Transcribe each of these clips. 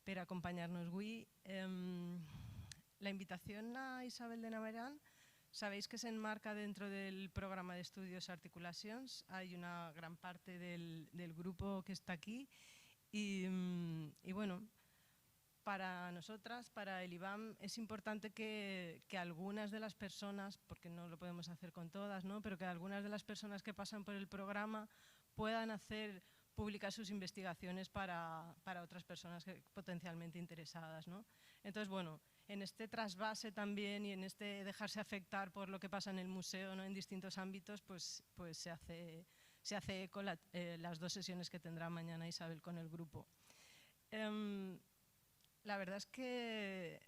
per acompanyar-nos avui. La invitación a Isabel de Navarán, sabéis que se enmarca dentro del programa de estudios Articulacions. Hay una gran parte del grupo que está aquí y bueno, para nosotras, para el IBAM, es importante que algunas de las personas, porque no lo podemos hacer con todas, ¿no?, pero que algunas de las personas que pasan por el programa puedan hacer públicas sus investigaciones para otras personas potencialmente interesadas, ¿no? Entonces, bueno, en este trasvase también y en este dejarse afectar por lo que pasa en el museo, ¿no?, en distintos ámbitos, pues se hace eco las dos sesiones que tendrá mañana Isabel con el grupo. La verdad es que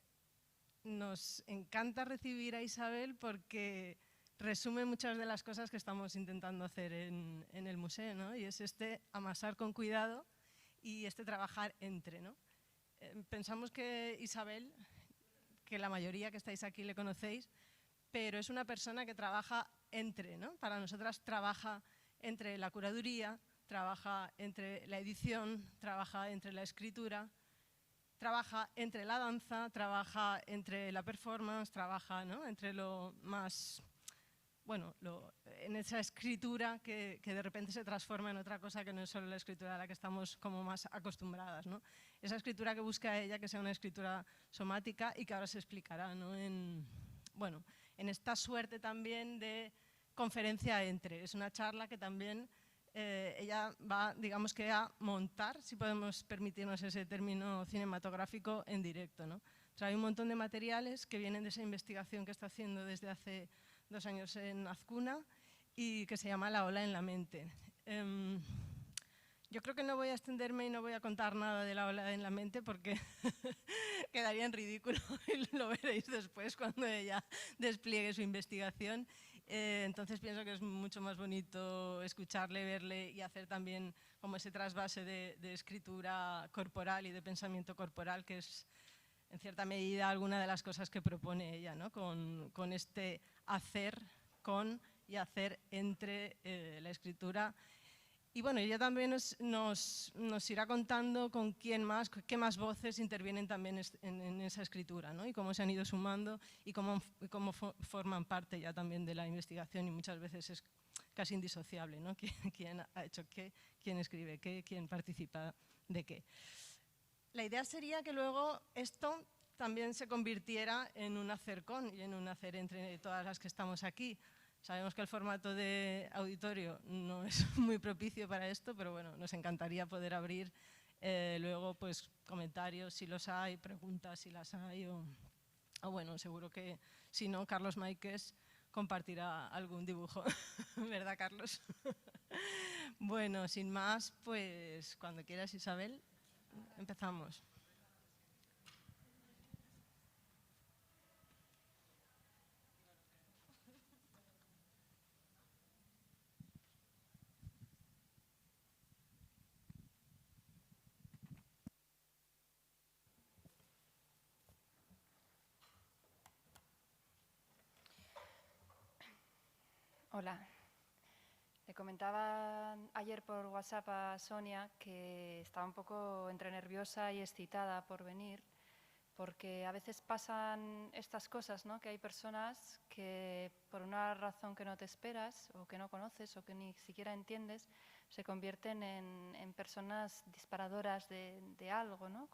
nos encanta recibir a Isabel porque resume muchas de las cosas que estamos intentando hacer en el museo, ¿no? Y es este amasar con cuidado y este trabajar entre, ¿no? Pensamos que Isabel, que la mayoría que estáis aquí le conocéis, pero es una persona que trabaja entre, ¿no? Para nosotras trabaja entre la curaduría, trabaja entre la edición, trabaja entre la escritura, trabaja entre la danza, trabaja entre la performance, trabaja, ¿no?, entre lo más, bueno, en esa escritura que de repente se transforma en otra cosa que no es solo la escritura a la que estamos como más acostumbradas, ¿no? Esa escritura que busca ella que sea una escritura somática y que ahora se explicará, ¿no?, bueno, en esta suerte también de conferencia entre. Es una charla que también ella va, digamos que a montar, si podemos permitirnos ese término cinematográfico, en directo, ¿no? Trae un montón de materiales que vienen de esa investigación que está haciendo desde hace 2 años en Azcuna y que se llama La ola en la mente. Yo creo que no voy a extenderme y no voy a contar nada de La ola en la mente porque quedaría en ridículo y lo veréis después cuando ella despliegue su investigación. Entonces pienso que es mucho más bonito escucharle, verle y hacer también como ese trasvase de escritura corporal y de pensamiento corporal, que es en cierta medida alguna de las cosas que propone ella, ¿no?, con este hacer con y hacer entre la escritura. Y bueno, ella también nos irá contando con quién más, qué más voces intervienen también en esa escritura, ¿no?, y cómo se han ido sumando y cómo forman parte ya también de la investigación, y muchas veces es casi indisociable, ¿no?, quién ha hecho qué, quién escribe qué, quién participa de qué. La idea sería que luego esto también se convirtiera en un hacer con y en un hacer entre todas las que estamos aquí. Sabemos que el formato de auditorio no es muy propicio para esto, pero bueno, nos encantaría poder abrir luego pues comentarios si los hay, preguntas si las hay, o bueno, seguro que si no, Carlos Máiquez compartirá algún dibujo, ¿verdad, Carlos? Bueno, sin más, pues cuando quieras, Isabel, empezamos. Hola. Le comentaba ayer por WhatsApp a Sonia que estaba un poco entre nerviosa y excitada por venir, porque a veces pasan estas cosas, ¿no?, que hay personas que por una razón que no te esperas o que no conoces o que ni siquiera entiendes, se convierten en personas disparadoras de algo, ¿no?,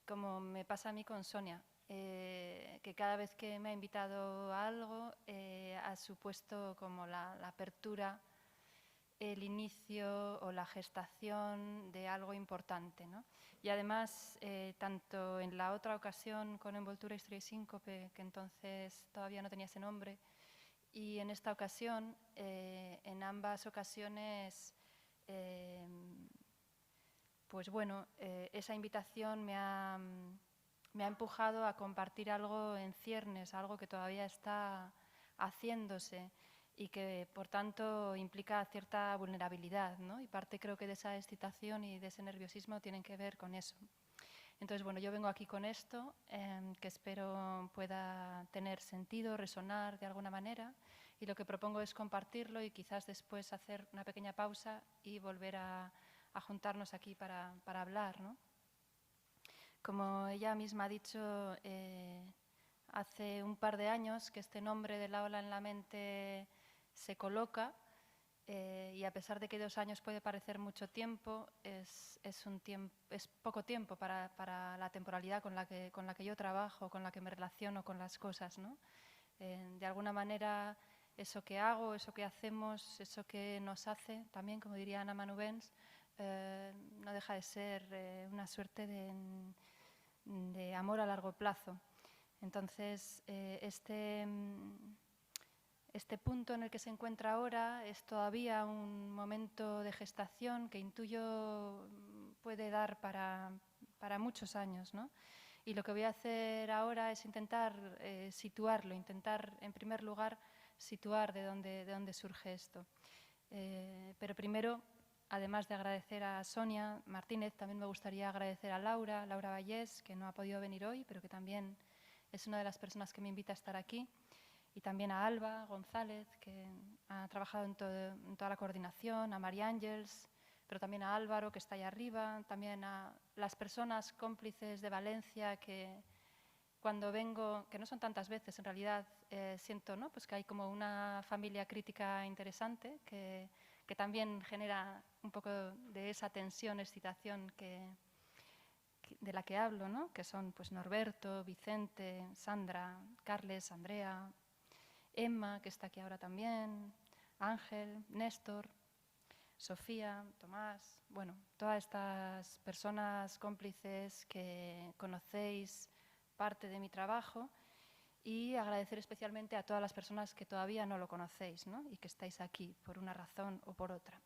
como me pasa a mí con Sonia. Que cada vez que me ha invitado a algo ha supuesto como la apertura, el inicio o la gestación de algo importante, ¿no? Y además, tanto en la otra ocasión con Envoltura, Historia y Síncope, que entonces todavía no tenía ese nombre, y en esta ocasión, en ambas ocasiones, pues bueno, esa invitación me ha empujado a compartir algo en ciernes, algo que todavía está haciéndose y que, por tanto, implica cierta vulnerabilidad, ¿no? Y parte, creo que de esa excitación y de ese nerviosismo tienen que ver con eso. Entonces, bueno, yo vengo aquí con esto, que espero pueda tener sentido, resonar de alguna manera, y lo que propongo es compartirlo y quizás después hacer una pequeña pausa y volver a juntarnos aquí para hablar, ¿no? Como ella misma ha dicho, hace un par de años que este nombre de La ola en la mente se coloca, y a pesar de que 2 años puede parecer mucho tiempo, es poco tiempo para la temporalidad con la que yo trabajo, con la que me relaciono con las cosas, ¿no? De alguna manera, eso que hago, eso que hacemos, eso que nos hace, también, como diría Ana Manubens, no deja de ser una suerte de amor a largo plazo. Entonces, este punto en el que se encuentra ahora es todavía un momento de gestación que intuyo puede dar para muchos años, ¿no? Y lo que voy a hacer ahora es intentar situarlo, intentar, en primer lugar, situar de dónde surge esto. Pero primero, además de agradecer a Sonia Martínez, también me gustaría agradecer a Laura Vallés, que no ha podido venir hoy, pero que también es una de las personas que me invita a estar aquí, y también a Alba González, que ha trabajado en toda la coordinación, a María Ángels, pero también a Álvaro, que está ahí arriba, también a las personas cómplices de Valencia que cuando vengo, que no son tantas veces en realidad, siento, ¿no?, pues que hay como una familia crítica interesante que también genera un poco de esa tensión, excitación de la que hablo, ¿no?, que son pues Norberto, Vicente, Sandra, Carles, Andrea, Emma, que está aquí ahora también, Ángel, Néstor, Sofía, Tomás, bueno, todas estas personas cómplices que conocéis parte de mi trabajo, y agradecer especialmente a todas las personas que todavía no lo conocéis, ¿no?, y que estáis aquí por una razón o por otra.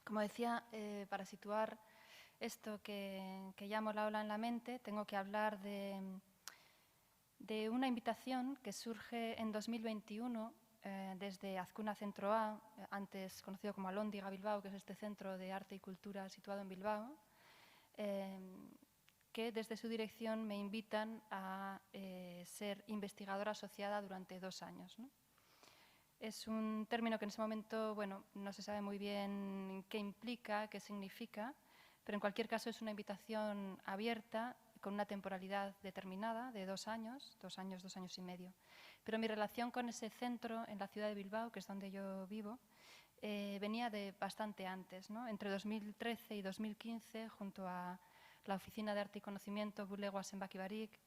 Como decía, para situar esto que llamo La ola en la mente, tengo que hablar de una invitación que surge en 2021 desde Azcuna Centro A, antes conocido como Alhóndiga Bilbao, que es este centro de arte y cultura situado en Bilbao, que desde su dirección me invitan a ser investigadora asociada durante 2 años, ¿no? Es un término que en ese momento, bueno, no se sabe muy bien qué implica, qué significa, pero en cualquier caso es una invitación abierta con una temporalidad determinada de 2 años, 2 años, 2 años y medio. Pero mi relación con ese centro en la ciudad de Bilbao, que es donde yo vivo, venía de bastante antes, ¿no? Entre 2013 y 2015, junto a la Oficina de Arte y Conocimiento Bulegoas en Baquibarik,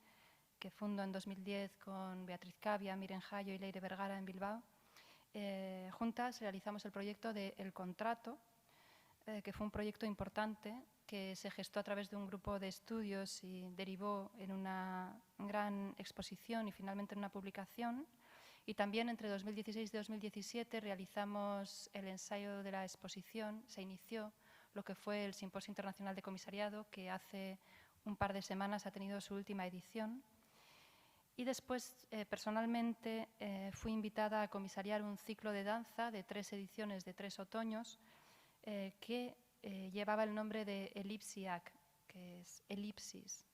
que fundo en 2010 con Beatriz Cavia, Miren Jayo y Leire Vergara en Bilbao, juntas realizamos el proyecto de El Contrato, que fue un proyecto importante que se gestó a través de un grupo de estudios y derivó en una gran exposición y finalmente en una publicación. Y también entre 2016 y 2017 realizamos el ensayo de la exposición, se inició lo que fue el Simposio Internacional de Comisariado, que hace un par de semanas ha tenido su última edición. Y después, personalmente, fui invitada a comisariar un ciclo de danza de 3 ediciones de 3 otoños que llevaba el nombre de Elipsiac, que es elipsis.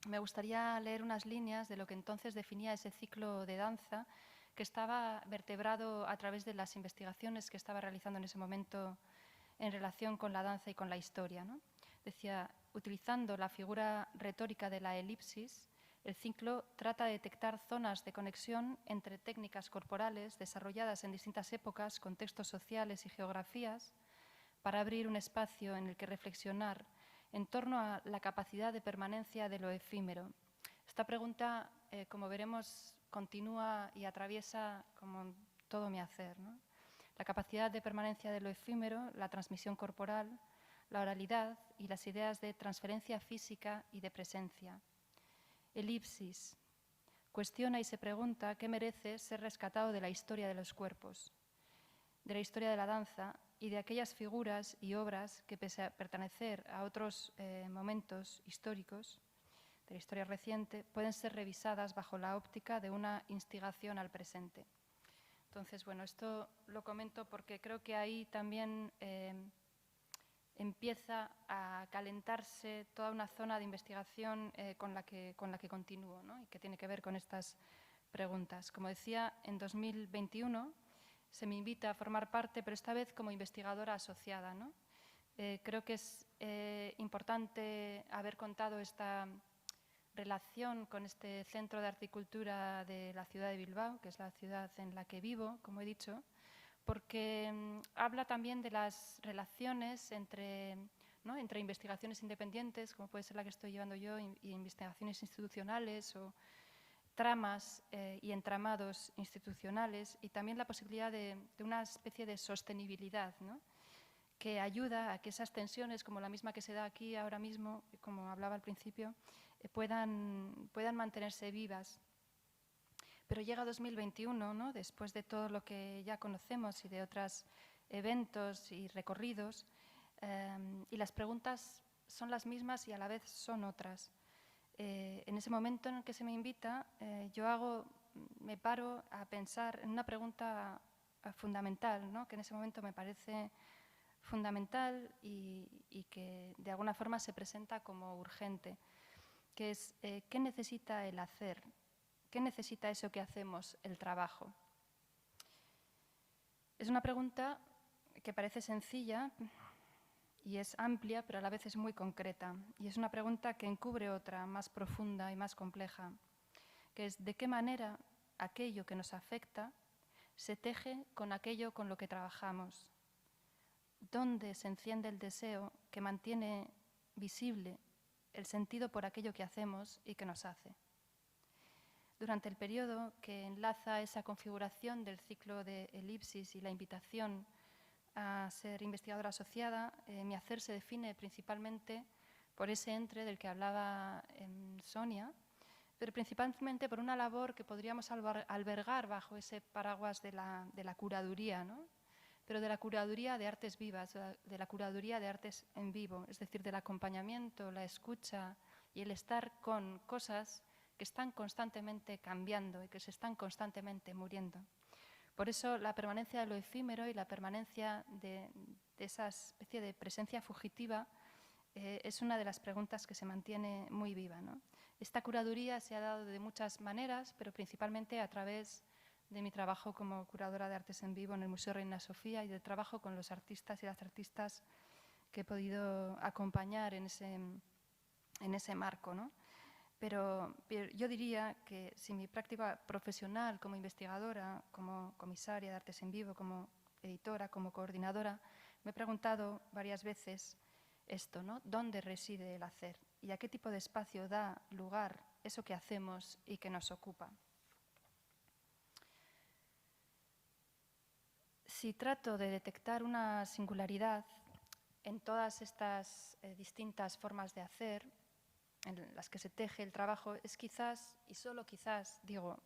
Me gustaría leer unas líneas de lo que entonces definía ese ciclo de danza, que estaba vertebrado a través de las investigaciones que estaba realizando en ese momento en relación con la danza y con la historia, ¿no? Decía, utilizando la figura retórica de la elipsis, el ciclo trata de detectar zonas de conexión entre técnicas corporales desarrolladas en distintas épocas, contextos sociales y geografías, para abrir un espacio en el que reflexionar en torno a la capacidad de permanencia de lo efímero. Esta pregunta, como veremos, continúa y atraviesa como todo mi hacer, ¿no? La capacidad de permanencia de lo efímero, la transmisión corporal, la oralidad y las ideas de transferencia física y de presencia. Elipsis. Cuestiona y se pregunta qué merece ser rescatado de la historia de los cuerpos, de la historia de la danza y de aquellas figuras y obras que, pese a pertenecer a otros momentos históricos de la historia reciente, pueden ser revisadas bajo la óptica de una instigación al presente. Entonces, bueno, esto lo comento porque creo que ahí también empieza a calentarse toda una zona de investigación con la que continúo, ¿no? Y que tiene que ver con estas preguntas. Como decía, en 2021 se me invita a formar parte, pero esta vez como investigadora asociada, ¿no? Creo que es importante haber contado esta relación con este Centro de Arte y Cultura de la ciudad de Bilbao, que es la ciudad en la que vivo, como he dicho, porque habla también de las relaciones entre investigaciones independientes, como puede ser la que estoy llevando yo, y investigaciones institucionales o tramas y entramados institucionales, y también la posibilidad de una especie de sostenibilidad, ¿no?, que ayuda a que esas tensiones, como la misma que se da aquí ahora mismo, como hablaba al principio, puedan mantenerse vivas. Pero llega 2021, ¿no?, después de todo lo que ya conocemos y de otros eventos y recorridos, y las preguntas son las mismas y a la vez son otras. En ese momento en el que se me invita, me paro a pensar en una pregunta fundamental, ¿no?, que en ese momento me parece fundamental y que de alguna forma se presenta como urgente, que es ¿qué necesita el hacer? ¿Qué necesita eso que hacemos, el trabajo? Es una pregunta que parece sencilla y es amplia, pero a la vez es muy concreta. Y es una pregunta que encubre otra, más profunda y más compleja, que es ¿de qué manera aquello que nos afecta se teje con aquello con lo que trabajamos? ¿Dónde se enciende el deseo que mantiene visible el sentido por aquello que hacemos y que nos hace? Durante el periodo que enlaza esa configuración del ciclo de elipsis y la invitación a ser investigadora asociada, mi hacer se define principalmente por ese entre del que hablaba Sonia, pero principalmente por una labor que podríamos albergar bajo ese paraguas de la curaduría, ¿no?, pero de la curaduría de artes vivas, de la curaduría de artes en vivo, es decir, del acompañamiento, la escucha y el estar con cosas que están constantemente cambiando y que se están constantemente muriendo. Por eso la permanencia de lo efímero y la permanencia de esa especie de presencia fugitiva es una de las preguntas que se mantiene muy viva, ¿no? Esta curaduría se ha dado de muchas maneras, pero principalmente a través de mi trabajo como curadora de artes en vivo en el Museo Reina Sofía y del trabajo con los artistas y las artistas que he podido acompañar en ese marco, ¿no? Pero yo diría que si mi práctica profesional como investigadora, como comisaria de artes en vivo, como editora, como coordinadora, me he preguntado varias veces esto, ¿no? ¿Dónde reside el hacer? ¿Y a qué tipo de espacio da lugar eso que hacemos y que nos ocupa? Si trato de detectar una singularidad en todas estas distintas formas de hacer, en las que se teje el trabajo, es quizás, y solo quizás, digo,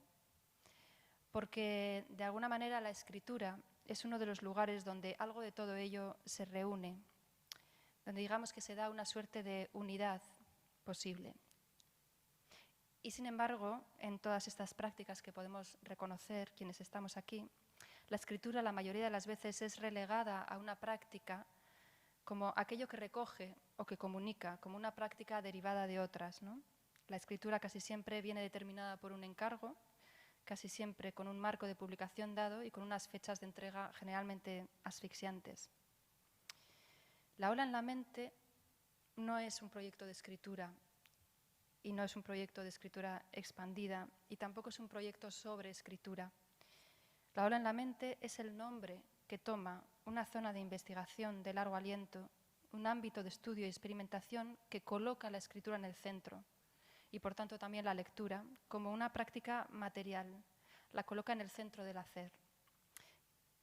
porque de alguna manera la escritura es uno de los lugares donde algo de todo ello se reúne, donde digamos que se da una suerte de unidad posible. Y sin embargo, en todas estas prácticas que podemos reconocer quienes estamos aquí, la escritura la mayoría de las veces es relegada a una práctica como aquello que recoge o que comunica, como una práctica derivada de otras, ¿no? La escritura casi siempre viene determinada por un encargo, casi siempre con un marco de publicación dado y con unas fechas de entrega generalmente asfixiantes. La ola en la mente no es un proyecto de escritura y no es un proyecto de escritura expandida y tampoco es un proyecto sobre escritura. La ola en la mente es el nombre que toma una zona de investigación de largo aliento, un ámbito de estudio y experimentación que coloca la escritura en el centro y por tanto también la lectura como una práctica material, la coloca en el centro del hacer.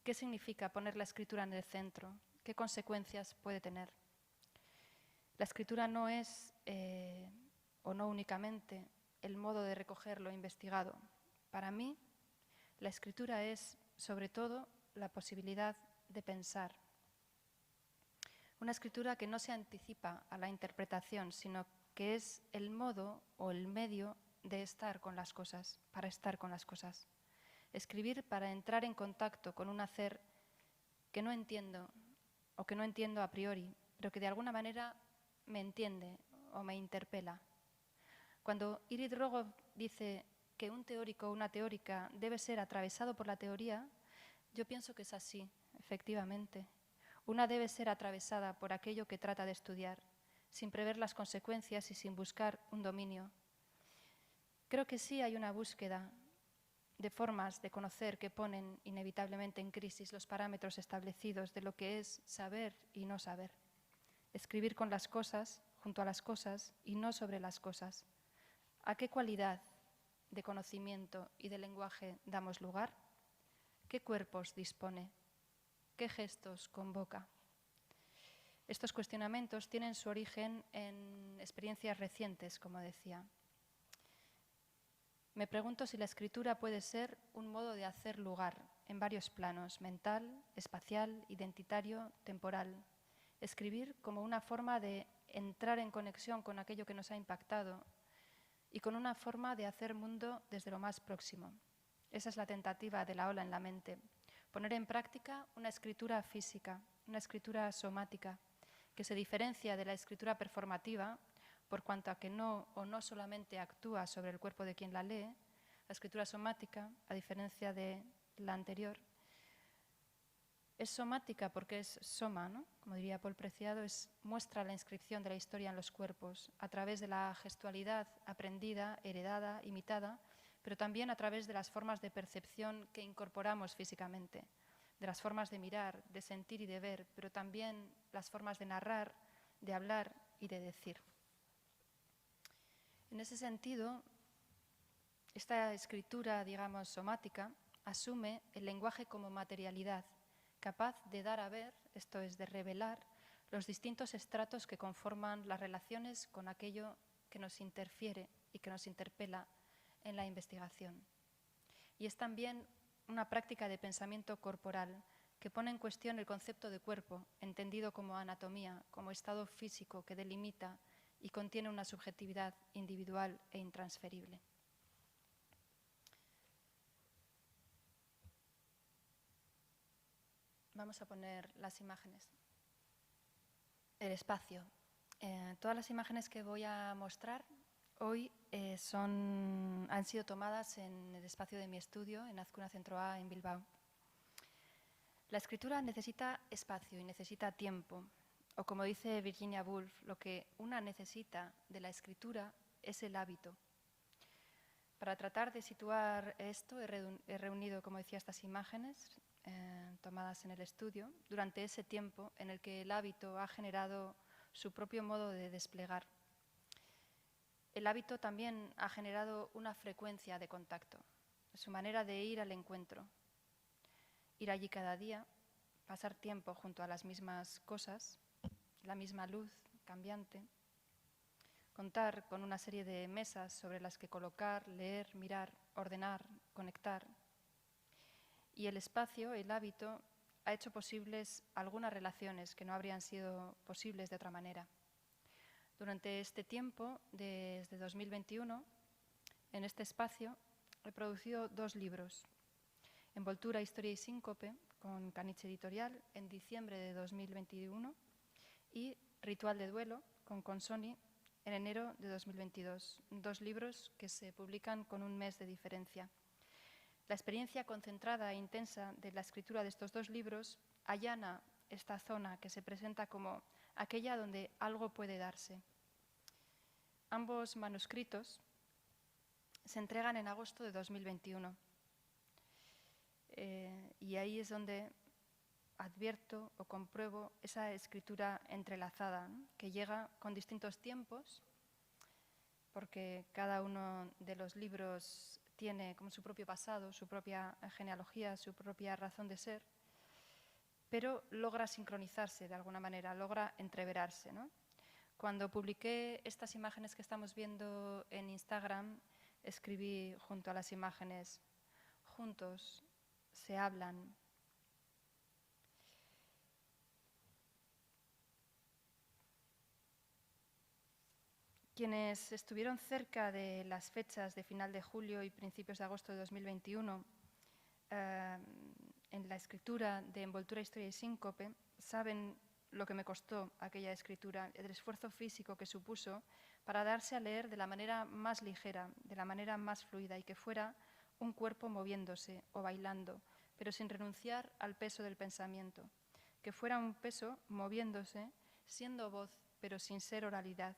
¿Qué significa poner la escritura en el centro? ¿Qué consecuencias puede tener? La escritura no es, o no únicamente, el modo de recoger lo investigado. Para mí, la escritura es, sobre todo, la posibilidad de pensar. Una escritura que no se anticipa a la interpretación, sino que es el modo o el medio de estar con las cosas, para estar con las cosas. Escribir para entrar en contacto con un hacer que no entiendo o que no entiendo a priori, pero que de alguna manera me entiende o me interpela. Cuando Irid Rogov dice que un teórico o una teórica debe ser atravesado por la teoría, yo pienso que es así, efectivamente. Una debe ser atravesada por aquello que trata de estudiar, sin prever las consecuencias y sin buscar un dominio. Creo que sí hay una búsqueda de formas de conocer que ponen inevitablemente en crisis los parámetros establecidos de lo que es saber y no saber. Escribir con las cosas, junto a las cosas y no sobre las cosas. ¿A qué cualidad de conocimiento y de lenguaje damos lugar? ¿Qué cuerpos dispone? ¿Qué gestos convoca? Estos cuestionamientos tienen su origen en experiencias recientes, como decía. Me pregunto si la escritura puede ser un modo de hacer lugar en varios planos, mental, espacial, identitario, temporal. Escribir como una forma de entrar en conexión con aquello que nos ha impactado y con una forma de hacer mundo desde lo más próximo. Esa es la tentativa de la ola en la mente. Poner en práctica una escritura física, una escritura somática, que se diferencia de la escritura performativa por cuanto a que no o no solamente actúa sobre el cuerpo de quien la lee. La escritura somática, a diferencia de la anterior, es somática porque es soma, ¿no? Como diría Paul Preciado, muestra la inscripción de la historia en los cuerpos a través de la gestualidad aprendida, heredada, imitada, pero también a través de las formas de percepción que incorporamos físicamente, de las formas de mirar, de sentir y de ver, pero también las formas de narrar, de hablar y de decir. En ese sentido, esta escritura, digamos, somática, asume el lenguaje como materialidad, capaz de dar a ver, esto es, de revelar, los distintos estratos que conforman las relaciones con aquello que nos interfiere y que nos interpela en la investigación. Y es también una práctica de pensamiento corporal que pone en cuestión el concepto de cuerpo, entendido como anatomía, como estado físico que delimita y contiene una subjetividad individual e intransferible. Vamos a poner las imágenes. El espacio. Todas las imágenes que voy a mostrar hoy han sido tomadas en el espacio de mi estudio, en Azcuna Centro A, en Bilbao. La escritura necesita espacio y necesita tiempo. O como dice Virginia Woolf, lo que una necesita de la escritura es el hábito. Para tratar de situar esto, he reunido, como decía, estas imágenes tomadas en el estudio durante ese tiempo en el que el hábito ha generado su propio modo de desplegar. El hábito también ha generado una frecuencia de contacto, su manera de ir al encuentro, ir allí cada día, pasar tiempo junto a las mismas cosas, la misma luz cambiante, contar con una serie de mesas sobre las que colocar, leer, mirar, ordenar, conectar. Y el espacio, el hábito, ha hecho posibles algunas relaciones que no habrían sido posibles de otra manera. Durante este tiempo, desde 2021, en este espacio he producido 2 libros. Envoltura, Historia y Síncope, con Caniche Editorial, en diciembre de 2021, y Ritual de Duelo, con Consoni, en enero de 2022. 2 libros que se publican con un mes de diferencia. La experiencia concentrada e intensa de la escritura de estos 2 libros allana esta zona que se presenta como aquella donde algo puede darse. Ambos manuscritos se entregan en agosto de 2021 y ahí es donde advierto o compruebo esa escritura entrelazada, ¿no? Que llega con distintos tiempos, porque cada uno de los libros tiene como su propio pasado, su propia genealogía, su propia razón de ser, pero logra sincronizarse de alguna manera, logra entreverarse, ¿no? Cuando publiqué estas imágenes que estamos viendo en Instagram, escribí junto a las imágenes: juntos se hablan. Quienes estuvieron cerca de las fechas de final de julio y principios de agosto de 2021 en la escritura de Envoltura, Historia y Síncope saben lo que me costó aquella escritura, el esfuerzo físico que supuso para darse a leer de la manera más ligera, de la manera más fluida y que fuera un cuerpo moviéndose o bailando, pero sin renunciar al peso del pensamiento. que fuera un peso moviéndose, siendo voz, pero sin ser oralidad,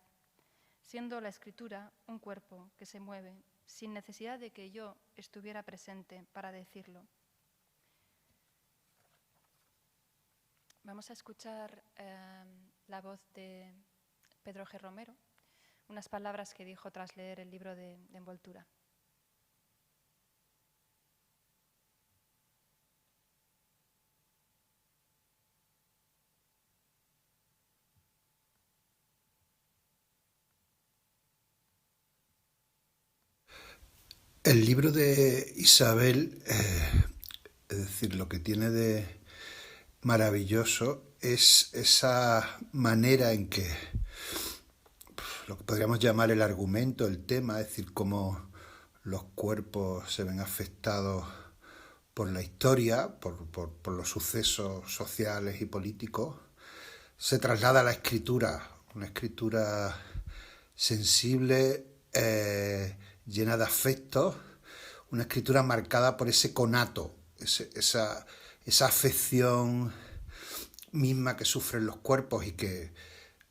siendo la escritura un cuerpo que se mueve, sin necesidad de que yo estuviera presente para decirlo. Vamos a escuchar la voz de Pedro G. Romero, unas palabras que dijo tras leer el libro de Envoltura. El libro de Isabel, es decir, lo que tiene de maravilloso es esa manera en que lo que podríamos llamar el argumento, el tema, es decir, cómo los cuerpos se ven afectados por la historia, por los sucesos sociales y políticos, se traslada a la escritura, una escritura sensible, llena de afectos, una escritura marcada por ese conato, esa afección misma que sufren los cuerpos y que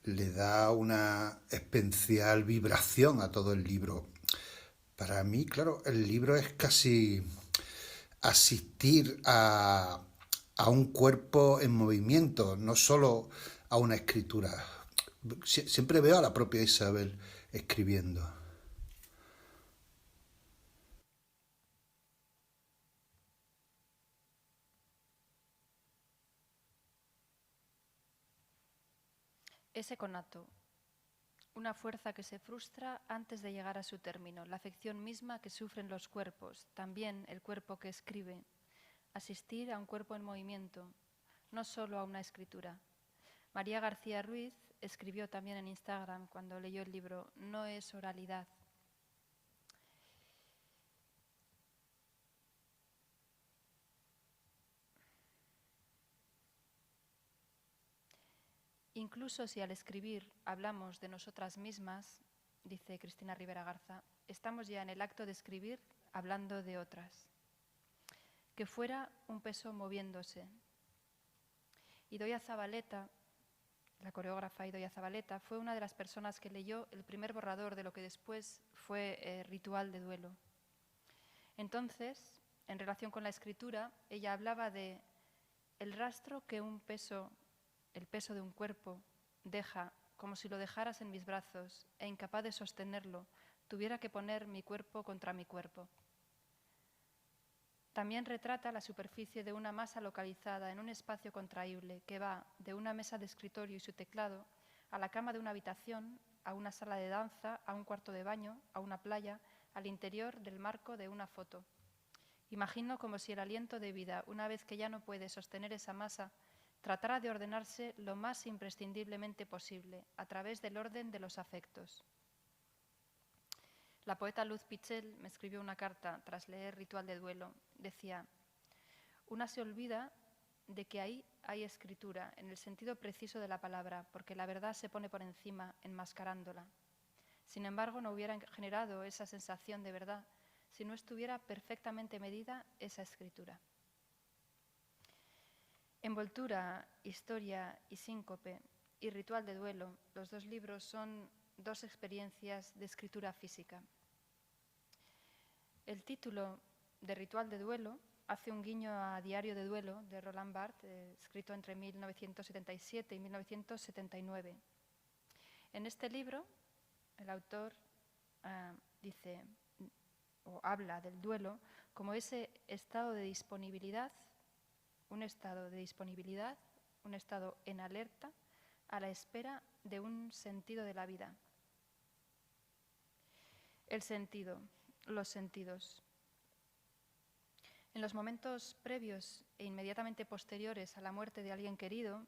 le da una especial vibración a todo el libro. Para mí, claro, el libro es casi asistir a un cuerpo en movimiento, no solo a una escritura. Siempre veo a la propia Isabel escribiendo. Ese conato, una fuerza que se frustra antes de llegar a su término, la afección misma que sufren los cuerpos, también el cuerpo que escribe. Asistir a un cuerpo en movimiento, no solo a una escritura. María García Ruiz escribió también en Instagram cuando leyó el libro, no es oralidad. Incluso si al escribir hablamos de nosotras mismas, dice Cristina Rivera Garza, estamos ya en el acto de escribir hablando de otras. Que fuera un peso moviéndose. Idoia Zabaleta, la coreógrafa Idoia Zabaleta, fue una de las personas que leyó el primer borrador de lo que después fue Ritual de Duelo. Entonces, en relación con la escritura, ella hablaba de el rastro que el peso de un cuerpo deja, como si lo dejaras en mis brazos e incapaz de sostenerlo, tuviera que poner mi cuerpo contra mi cuerpo. También retrata la superficie de una masa localizada en un espacio contraíble que va de una mesa de escritorio y su teclado a la cama de una habitación, a una sala de danza, a un cuarto de baño, a una playa, al interior del marco de una foto. Imagino como si el aliento de vida, una vez que ya no puede sostener esa masa, tratara de ordenarse lo más imprescindiblemente posible a través del orden de los afectos. La poeta Luz Pichel me escribió una carta tras leer Ritual de Duelo. Decía, una se olvida de que ahí hay escritura, en el sentido preciso de la palabra, porque la verdad se pone por encima, enmascarándola. Sin embargo, no hubiera generado esa sensación de verdad si no estuviera perfectamente medida esa escritura. Envoltura, Historia y Síncope y Ritual de Duelo, los dos libros son dos experiencias de escritura física. El título de Ritual de Duelo hace un guiño a Diario de Duelo de Roland Barthes, escrito entre 1977 y 1979. En este libro, el autor dice o habla del duelo como ese estado de disponibilidad, un estado en alerta a la espera de un sentido de la vida. El sentido, los sentidos. En los momentos previos e inmediatamente posteriores a la muerte de alguien querido,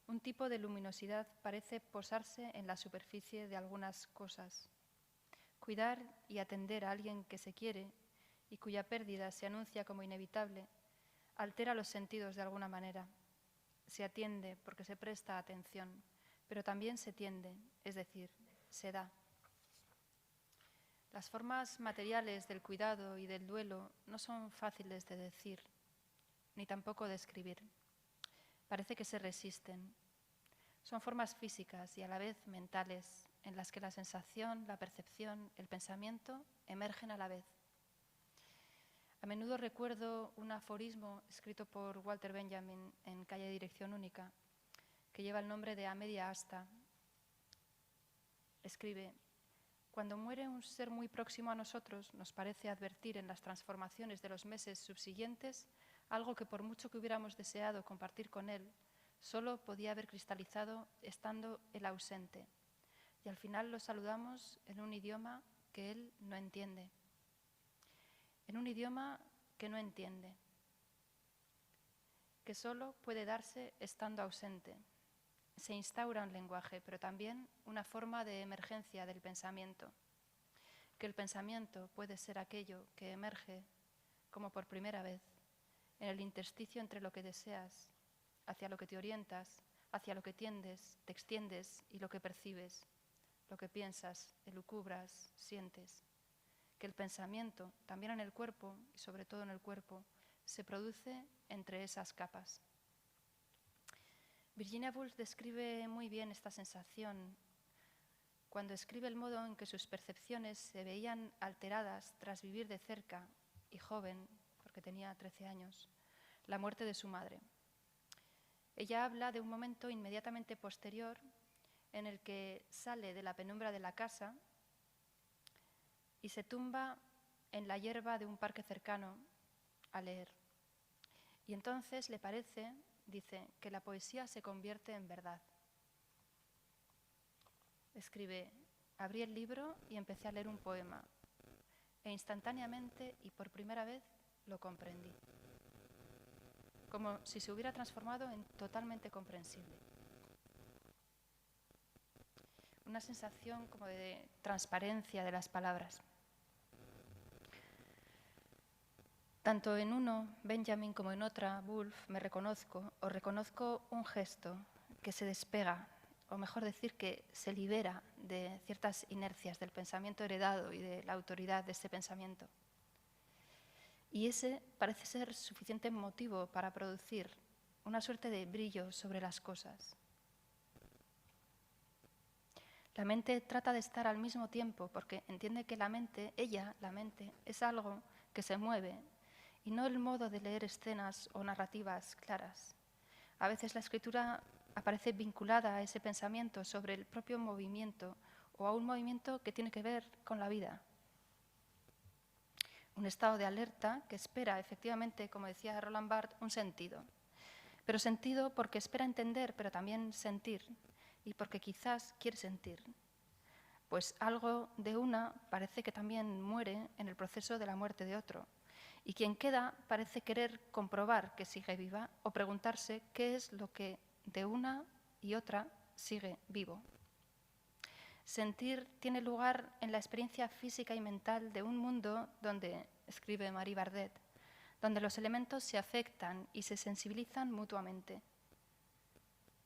un tipo de luminosidad parece posarse en la superficie de algunas cosas. Cuidar y atender a alguien que se quiere y cuya pérdida se anuncia como inevitable, altera los sentidos de alguna manera. Se atiende porque se presta atención, pero también se tiende, es decir, se da. Las formas materiales del cuidado y del duelo no son fáciles de decir, ni tampoco de escribir. parece que se resisten. Son formas físicas y a la vez mentales, en las que la sensación, la percepción, el pensamiento emergen a la vez. A menudo recuerdo un aforismo escrito por Walter Benjamin en Calle de Dirección Única, que lleva el nombre de Amelia Asta. Escribe: cuando muere un ser muy próximo a nosotros, nos parece advertir en las transformaciones de los meses subsiguientes algo que por mucho que hubiéramos deseado compartir con él, solo podía haber cristalizado estando él ausente. Y al final lo saludamos en un idioma que él no entiende. En un idioma que no entiende, que solo puede darse estando ausente. Se instaura un lenguaje, pero también una forma de emergencia del pensamiento. Que el pensamiento puede ser aquello que emerge, como por primera vez, en el intersticio entre lo que deseas, hacia lo que te orientas, hacia lo que tiendes, te extiendes y lo que percibes, lo que piensas, elucubras, sientes. Que el pensamiento, también en el cuerpo, y sobre todo en el cuerpo, se produce entre esas capas. Virginia Woolf describe muy bien esta sensación cuando escribe el modo en que sus percepciones se veían alteradas tras vivir de cerca, y joven, porque tenía 13 años, la muerte de su madre. Ella habla de un momento inmediatamente posterior en el que sale de la penumbra de la casa y se tumba en la hierba de un parque cercano a leer. Y entonces le parece, dice, que la poesía se convierte en verdad. Escribe: abrí el libro y empecé a leer un poema, e instantáneamente y por primera vez lo comprendí, como si se hubiera transformado en totalmente comprensible. Una sensación como de transparencia de las palabras. Tanto en uno, Benjamin, como en otra, Woolf, me reconozco o reconozco un gesto que se despega, o mejor decir, que se libera de ciertas inercias del pensamiento heredado y de la autoridad de ese pensamiento. Y ese parece ser suficiente motivo para producir una suerte de brillo sobre las cosas. La mente trata de estar al mismo tiempo porque entiende que la mente, es algo que se mueve, y no el modo de leer escenas o narrativas claras. A veces la escritura aparece vinculada a ese pensamiento sobre el propio movimiento o a un movimiento que tiene que ver con la vida. Un estado de alerta que espera, efectivamente, como decía Roland Barthes, un sentido. Pero sentido porque espera entender, pero también sentir, y porque quizás quiere sentir. Pues algo de una parece que también muere en el proceso de la muerte de otro. Y quien queda parece querer comprobar que sigue viva o preguntarse qué es lo que de una y otra sigue vivo. Sentir tiene lugar en la experiencia física y mental de un mundo donde, escribe Marie Bardet, donde los elementos se afectan y se sensibilizan mutuamente.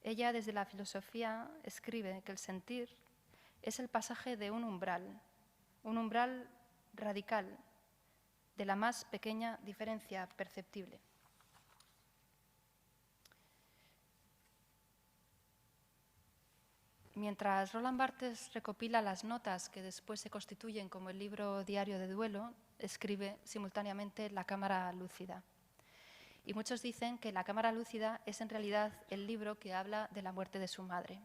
Ella, desde la filosofía, escribe que el sentir es el pasaje de un umbral radical, de la más pequeña diferencia perceptible. Mientras Roland Barthes recopila las notas que después se constituyen como el libro Diario de Duelo, escribe simultáneamente La cámara lúcida. Y muchos dicen que La cámara lúcida es en realidad el libro que habla de la muerte de su madre.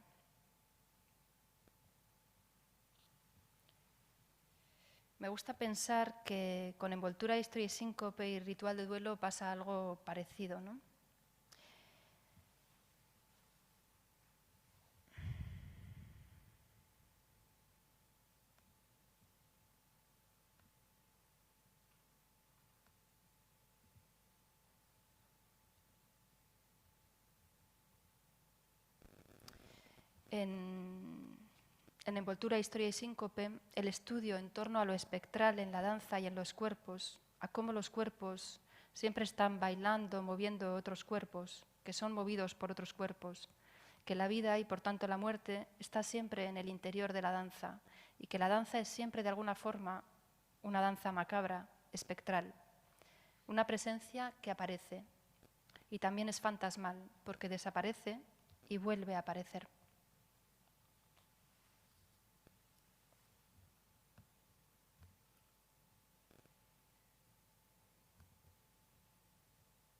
Me gusta pensar que con Envoltura, Historia y Síncope y Ritual de Duelo pasa algo parecido, ¿no? En Envoltura, Historia y Síncope, el estudio en torno a lo espectral en la danza y en los cuerpos, a cómo los cuerpos siempre están bailando, moviendo otros cuerpos, que son movidos por otros cuerpos, que la vida y por tanto la muerte está siempre en el interior de la danza y que la danza es siempre de alguna forma una danza macabra, espectral, una presencia que aparece y también es fantasmal porque desaparece y vuelve a aparecer.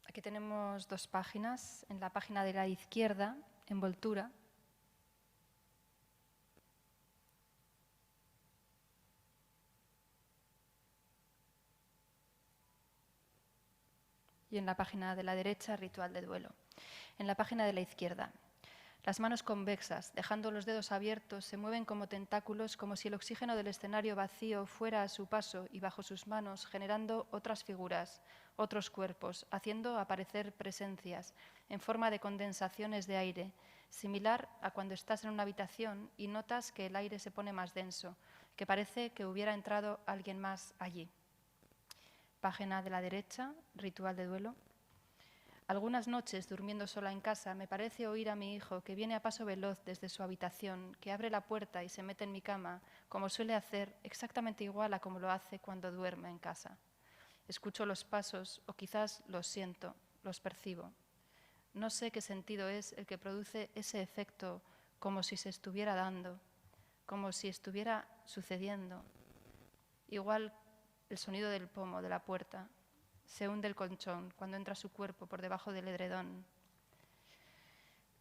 Aquí tenemos 2 páginas. En la página de la izquierda, envoltura. Y en la página de la derecha, ritual de duelo. En la página de la izquierda, las manos convexas, dejando los dedos abiertos, se mueven como tentáculos, como si el oxígeno del escenario vacío fuera a su paso y bajo sus manos, generando otras figuras, otros cuerpos, haciendo aparecer presencias en forma de condensaciones de aire, similar a cuando estás en una habitación y notas que el aire se pone más denso, que parece que hubiera entrado alguien más allí. Página de la derecha, ritual de duelo. Algunas noches, durmiendo sola en casa, me parece oír a mi hijo que viene a paso veloz desde su habitación, que abre la puerta y se mete en mi cama, como suele hacer, exactamente igual a como lo hace cuando duerme en casa. Escucho los pasos, o quizás los siento, los percibo. No sé qué sentido es el que produce ese efecto, como si se estuviera dando, como si estuviera sucediendo. Igual el sonido del pomo de la puerta. Se hunde el colchón cuando entra su cuerpo por debajo del edredón.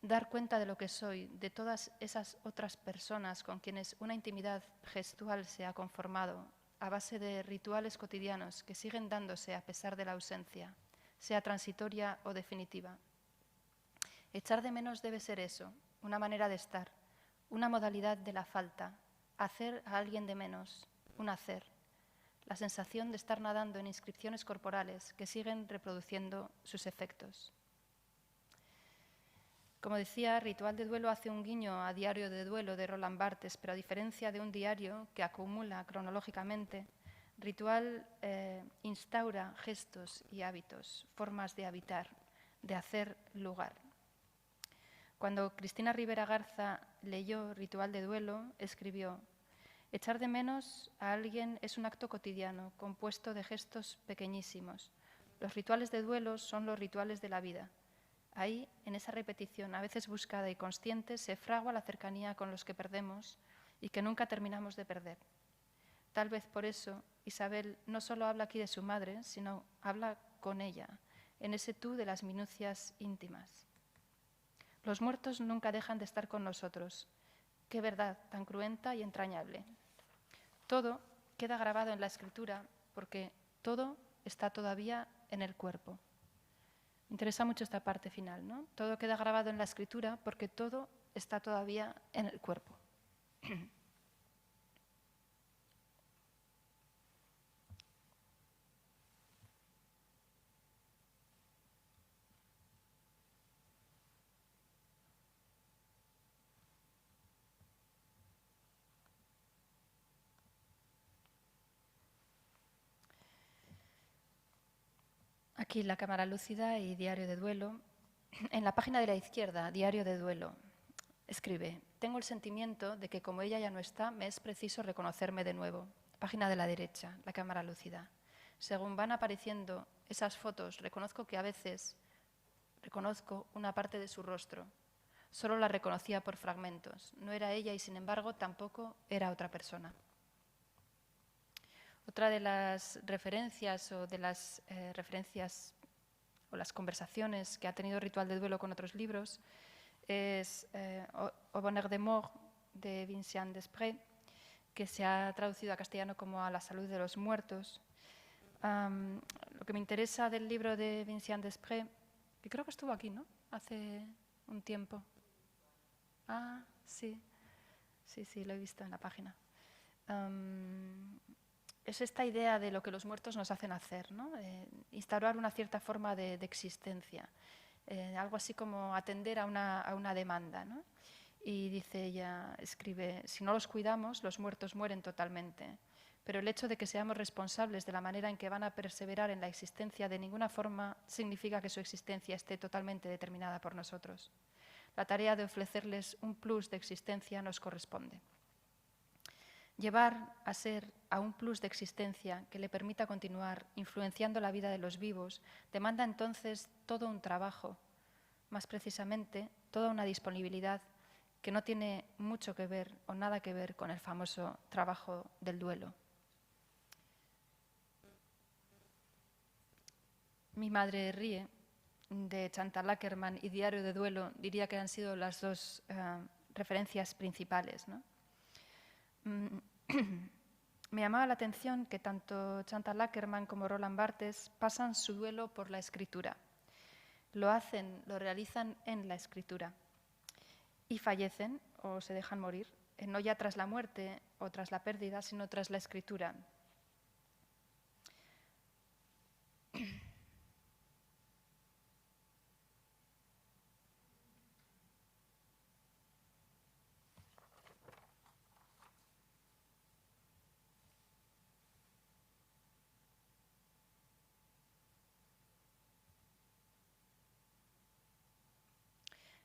Dar cuenta de lo que soy, de todas esas otras personas con quienes una intimidad gestual se ha conformado, a base de rituales cotidianos que siguen dándose a pesar de la ausencia, sea transitoria o definitiva. Echar de menos debe ser eso, una manera de estar, una modalidad de la falta, hacer a alguien de menos, un hacer. La sensación de estar nadando en inscripciones corporales que siguen reproduciendo sus efectos. Como decía, Ritual de duelo hace un guiño a Diario de duelo de Roland Barthes, pero a diferencia de un diario que acumula cronológicamente, Ritual instaura gestos y hábitos, formas de habitar, de hacer lugar. Cuando Cristina Rivera Garza leyó Ritual de duelo, escribió: echar de menos a alguien es un acto cotidiano, compuesto de gestos pequeñísimos. Los rituales de duelo son los rituales de la vida. Ahí, en esa repetición, a veces buscada y consciente, se fragua la cercanía con los que perdemos y que nunca terminamos de perder. Tal vez por eso Isabel no solo habla aquí de su madre, sino habla con ella, en ese tú de las minucias íntimas. Los muertos nunca dejan de estar con nosotros. Qué verdad tan cruenta y entrañable. Todo queda grabado en la escritura porque todo está todavía en el cuerpo. Me interesa mucho esta parte final, ¿no? Todo queda grabado en la escritura porque todo está todavía en el cuerpo. Aquí la cámara lúcida y diario de duelo. En la página de la izquierda, diario de duelo, escribe: tengo el sentimiento de que como ella ya no está, me es preciso reconocerme de nuevo. Página de la derecha, la cámara lúcida. Según van apareciendo esas fotos, reconozco que a veces reconozco una parte de su rostro. Solo la reconocía por fragmentos. No era ella y, sin embargo, tampoco era otra persona. Otra de las referencias o las conversaciones que ha tenido Ritual de duelo con otros libros es Au bonheur des morts, de Vincent Desprez, que se ha traducido a castellano como A la salud de los muertos. Lo que me interesa del libro de Vincent Desprez, que creo que estuvo aquí, ¿no? Hace un tiempo. Ah, sí. Sí, lo he visto en la página. Es esta idea de lo que los muertos nos hacen hacer, ¿no? Instaurar una cierta forma de existencia, algo así como atender a una demanda, ¿no? Y dice ella, escribe: si no los cuidamos, los muertos mueren totalmente, pero el hecho de que seamos responsables de la manera en que van a perseverar en la existencia de ninguna forma significa que su existencia esté totalmente determinada por nosotros. La tarea de ofrecerles un plus de existencia nos corresponde. Llevar a ser a un plus de existencia que le permita continuar influenciando la vida de los vivos demanda entonces todo un trabajo, más precisamente toda una disponibilidad que no tiene mucho que ver o nada que ver con el famoso trabajo del duelo. Mi madre ríe. De Chantal Akerman y Diario de duelo diría que han sido las dos referencias principales, ¿no? Me llamaba la atención que tanto Chantal Akerman como Roland Barthes pasan su duelo por la escritura. Lo realizan en la escritura y fallecen o se dejan morir, no ya tras la muerte o tras la pérdida, sino tras la escritura.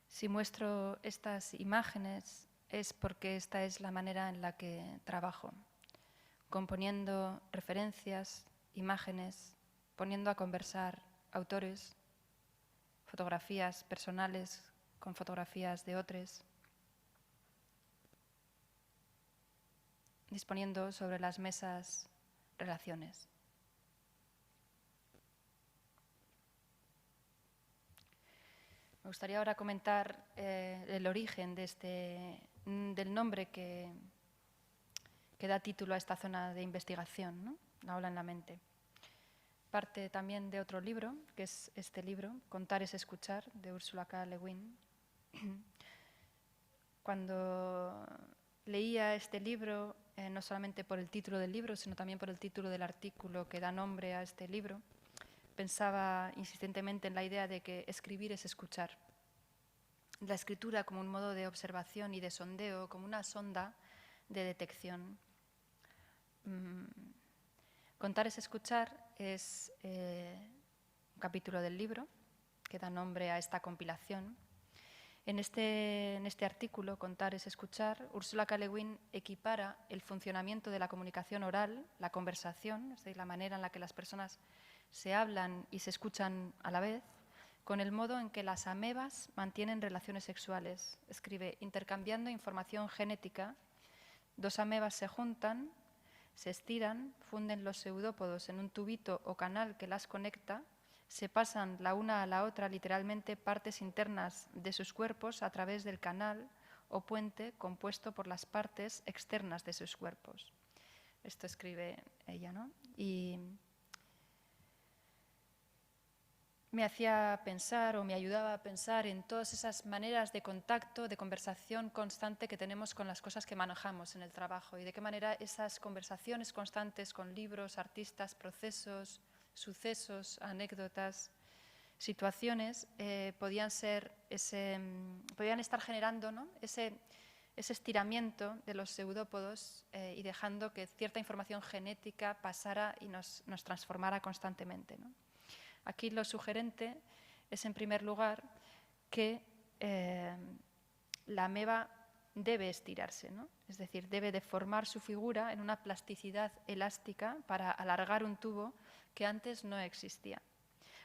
Si muestro estas imágenes es porque esta es la manera en la que trabajo, componiendo referencias, imágenes, poniendo a conversar autores, fotografías personales con fotografías de otros, disponiendo sobre las mesas relaciones. Me gustaría ahora comentar el origen del nombre que da título a esta zona de investigación, ¿no? La ola en la mente. Parte también de otro libro, que es este libro, Contar es escuchar, de Ursula K. Le Guin. Cuando leía este libro, no solamente por el título del libro, sino también por el título del artículo que da nombre a este libro, pensaba insistentemente en la idea de que escribir es escuchar. La escritura como un modo de observación y de sondeo, como una sonda de detección. Contar es escuchar es un capítulo del libro que da nombre a esta compilación. En este artículo, Contar es escuchar, Ursula K. Le Guin equipara el funcionamiento de la comunicación oral, la conversación, es decir, la manera en la que las personas se hablan y se escuchan a la vez, con el modo en que las amebas mantienen relaciones sexuales. Escribe, intercambiando información genética, dos amebas se juntan, se estiran, funden los pseudópodos en un tubito o canal que las conecta, se pasan la una a la otra literalmente partes internas de sus cuerpos a través del canal o puente compuesto por las partes externas de sus cuerpos. Esto escribe ella, ¿no? Y me hacía pensar o me ayudaba a pensar en todas esas maneras de contacto, de conversación constante que tenemos con las cosas que manejamos en el trabajo y de qué manera esas conversaciones constantes con libros, artistas, procesos, sucesos, anécdotas, situaciones, podían estar generando, ¿no? ese estiramiento de los pseudópodos y dejando que cierta información genética pasara y nos transformara constantemente, ¿no? Aquí lo sugerente es, en primer lugar, que la ameba debe estirarse, ¿no? Es decir, debe deformar su figura en una plasticidad elástica para alargar un tubo que antes no existía.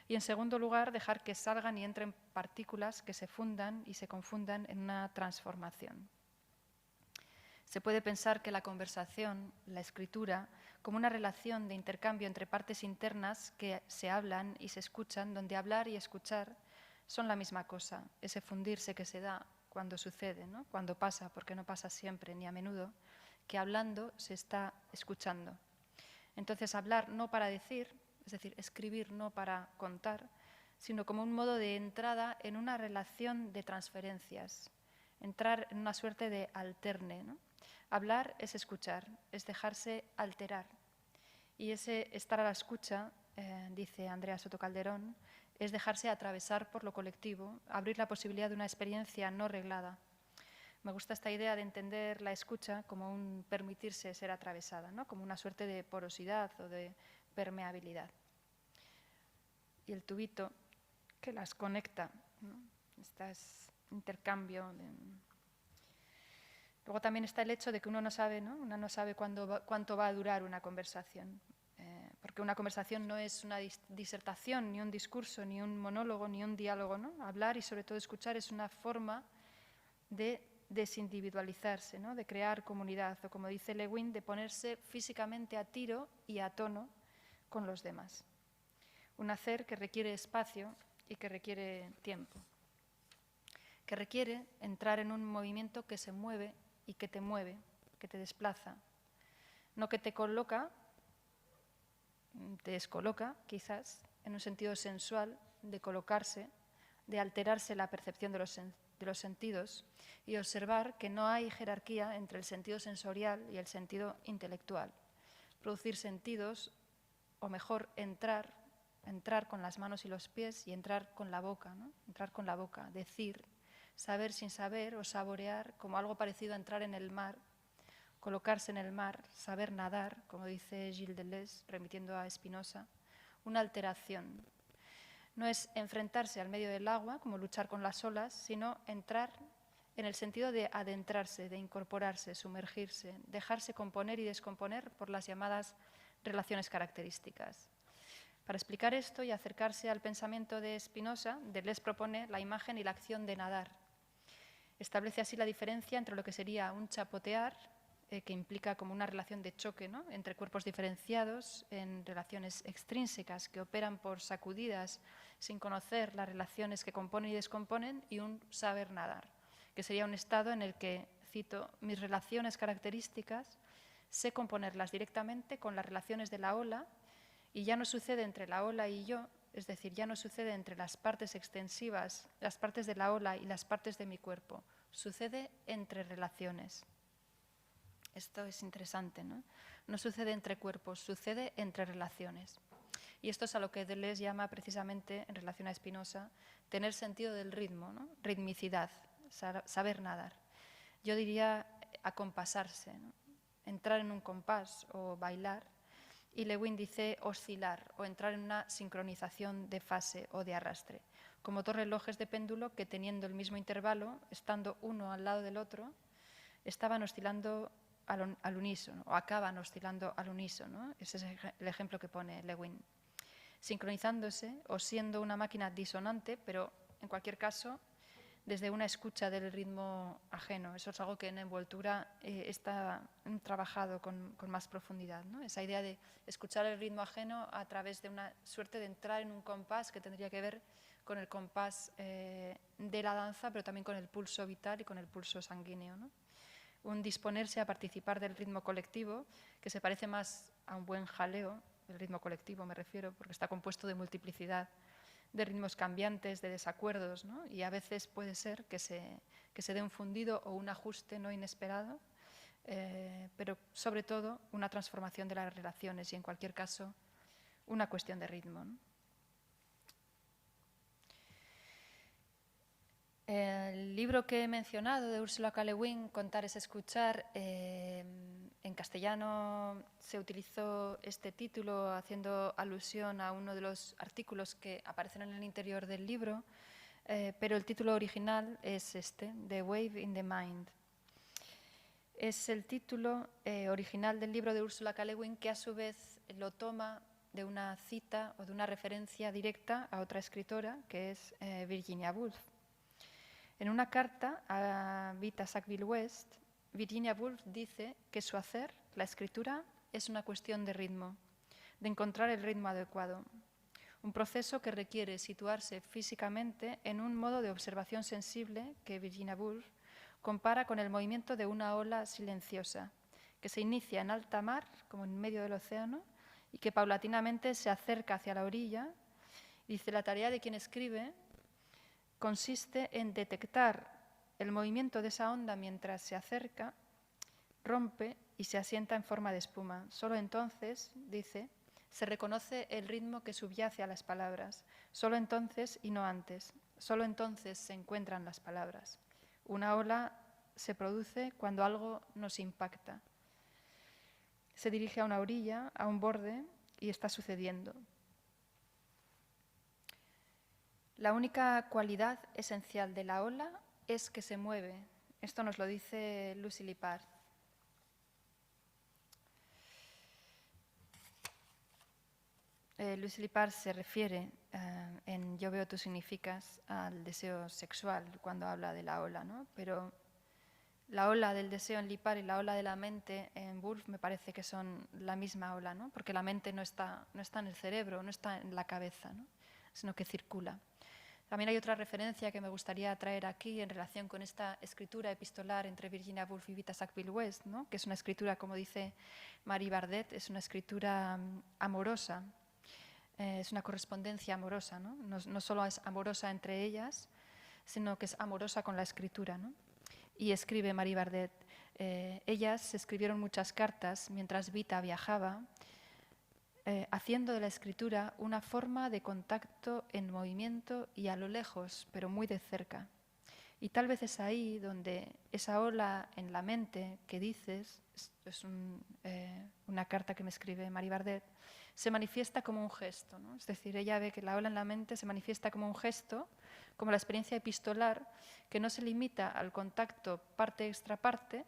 Y, en segundo lugar, dejar que salgan y entren partículas que se fundan y se confundan en una transformación. Se puede pensar que la conversación, la escritura, como una relación de intercambio entre partes internas que se hablan y se escuchan, donde hablar y escuchar son la misma cosa, ese fundirse que se da cuando sucede, ¿no? Cuando pasa, porque no pasa siempre ni a menudo, que hablando se está escuchando. Entonces, hablar no para decir, es decir, escribir no para contar, sino como un modo de entrada en una relación de transferencias, entrar en una suerte de alterne, ¿no? Hablar es escuchar, es dejarse alterar. Y ese estar a la escucha, dice Andrea Soto Calderón, es dejarse atravesar por lo colectivo, abrir la posibilidad de una experiencia no reglada. Me gusta esta idea de entender la escucha como un permitirse ser atravesada, ¿no? Como una suerte de porosidad o de permeabilidad. Y el tubito que las conecta, ¿no? Este intercambio Luego también está el hecho de que uno no sabe, ¿no? Uno no sabe cuánto va a durar una conversación, porque una conversación no es una disertación, ni un discurso, ni un monólogo, ni un diálogo, ¿no? Hablar y sobre todo escuchar es una forma de desindividualizarse, ¿no? De crear comunidad, o como dice Lewin, de ponerse físicamente a tiro y a tono con los demás. Un hacer que requiere espacio y que requiere tiempo, que requiere entrar en un movimiento que se mueve y que te desplaza, no que te coloca, te descoloca quizás, en un sentido sensual, de colocarse, de alterarse la percepción de los sentidos y observar que no hay jerarquía entre el sentido sensorial y el sentido intelectual. Producir sentidos, o mejor, entrar con las manos y los pies y entrar con la boca, ¿no? Entrar con la boca, decir, saber sin saber o saborear como algo parecido a entrar en el mar, colocarse en el mar, saber nadar, como dice Gilles Deleuze, remitiendo a Spinoza, una alteración. No es enfrentarse al medio del agua, como luchar con las olas, sino entrar en el sentido de adentrarse, de incorporarse, sumergirse, dejarse componer y descomponer por las llamadas relaciones características. Para explicar esto y acercarse al pensamiento de Spinoza, Deleuze propone la imagen y la acción de nadar. Establece así la diferencia entre lo que sería un chapotear, que implica como una relación de choque, ¿no? Entre cuerpos diferenciados, en relaciones extrínsecas que operan por sacudidas sin conocer las relaciones que componen y descomponen, y un saber nadar, que sería un estado en el que, cito, mis relaciones características sé componerlas directamente con las relaciones de la ola, y ya no sucede entre la ola y yo, es decir, ya no sucede entre las partes extensivas, las partes de la ola y las partes de mi cuerpo, sucede entre relaciones. Esto es interesante, ¿no? No sucede entre cuerpos, sucede entre relaciones. Y esto es a lo que Deleuze llama precisamente, en relación a Spinoza, tener sentido del ritmo, ¿no? Ritmicidad, saber nadar. Yo diría acompasarse, ¿no? Entrar en un compás o bailar. Y Lewin dice oscilar o entrar en una sincronización de fase o de arrastre, como dos relojes de péndulo que, teniendo el mismo intervalo, estando uno al lado del otro, estaban oscilando al unísono, o acaban oscilando al unísono. Ese es el ejemplo que pone Lewin. Sincronizándose o siendo una máquina disonante, pero en cualquier caso desde una escucha del ritmo ajeno. Eso es algo que en Envoltura está trabajado con más profundidad, ¿no? Esa idea de escuchar el ritmo ajeno a través de una suerte de entrar en un compás que tendría que ver con el compás de la danza, pero también con el pulso vital y con el pulso sanguíneo, ¿no? Un disponerse a participar del ritmo colectivo, que se parece más a un buen jaleo, el ritmo colectivo me refiero, porque está compuesto de multiplicidad de ritmos cambiantes, de desacuerdos, ¿no? Y a veces puede ser que se dé un fundido o un ajuste no inesperado, pero sobre todo una transformación de las relaciones y en cualquier caso una cuestión de ritmo, ¿no? El libro que he mencionado de Ursula K. Le Guin, Contar es escuchar, en castellano se utilizó este título haciendo alusión a uno de los artículos que aparecen en el interior del libro, pero el título original es este, The Wave in the Mind. Es el título original del libro de Ursula K. Le Guin, que a su vez lo toma de una cita o de una referencia directa a otra escritora, que es Virginia Woolf. En una carta a Vita Sackville-West, Virginia Woolf dice que su hacer, la escritura, es una cuestión de ritmo, de encontrar el ritmo adecuado. Un proceso que requiere situarse físicamente en un modo de observación sensible que Virginia Woolf compara con el movimiento de una ola silenciosa, que se inicia en alta mar, como en medio del océano, y que paulatinamente se acerca hacia la orilla. Dice, la tarea de quien escribe consiste en detectar el movimiento de esa onda mientras se acerca, rompe y se asienta en forma de espuma. Solo entonces, dice, se reconoce el ritmo que subyace a las palabras. Solo entonces y no antes. Solo entonces se encuentran las palabras. Una ola se produce cuando algo nos impacta. Se dirige a una orilla, a un borde, y está sucediendo. La única cualidad esencial de la ola es que se mueve, Esto nos lo dice Lucy Lippard. Lucy Lippard se refiere en Yo veo, tú significas al deseo sexual cuando habla de la ola, ¿no? Pero la ola del deseo en Lippard y la ola de la mente en Woolf me parece que son la misma ola, ¿no? Porque la mente no está en el cerebro, no está en la cabeza, ¿no? Sino que circula. También hay otra referencia que me gustaría traer aquí en relación con esta escritura epistolar entre Virginia Woolf y Vita Sackville-West, ¿no? Que es una escritura, como dice Marie Bardet, es una escritura amorosa, es una correspondencia amorosa, ¿no? No solo es amorosa entre ellas, sino que es amorosa con la escritura, ¿no? Y escribe Marie Bardet, ellas escribieron muchas cartas mientras Vita viajaba, haciendo de la escritura una forma de contacto en movimiento y a lo lejos, pero muy de cerca. Y tal vez es ahí donde esa ola en la mente que dices, es una carta que me escribe Marie Bardet, se manifiesta como un gesto, ¿no? Es decir, ella ve que la ola en la mente se manifiesta como un gesto, como la experiencia epistolar, que no se limita al contacto parte-extra parte,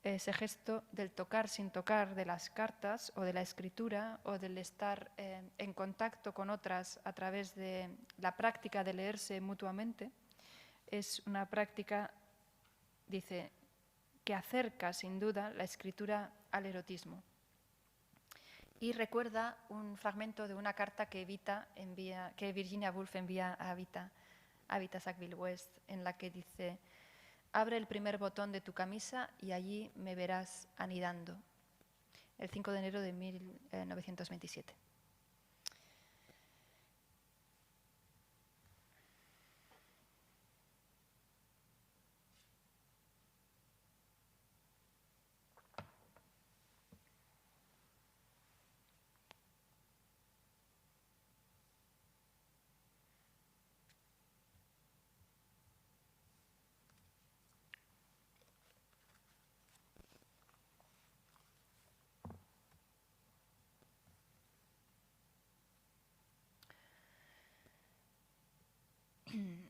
ese gesto del tocar sin tocar de las cartas o de la escritura o del estar en contacto con otras a través de la práctica de leerse mutuamente, es una práctica, dice, que acerca sin duda la escritura al erotismo. Y recuerda un fragmento de una carta que Virginia Woolf envía a Vita Sackville-West, en la que dice: abre el primer botón de tu camisa y allí me verás anidando. El 5 de enero de 1927.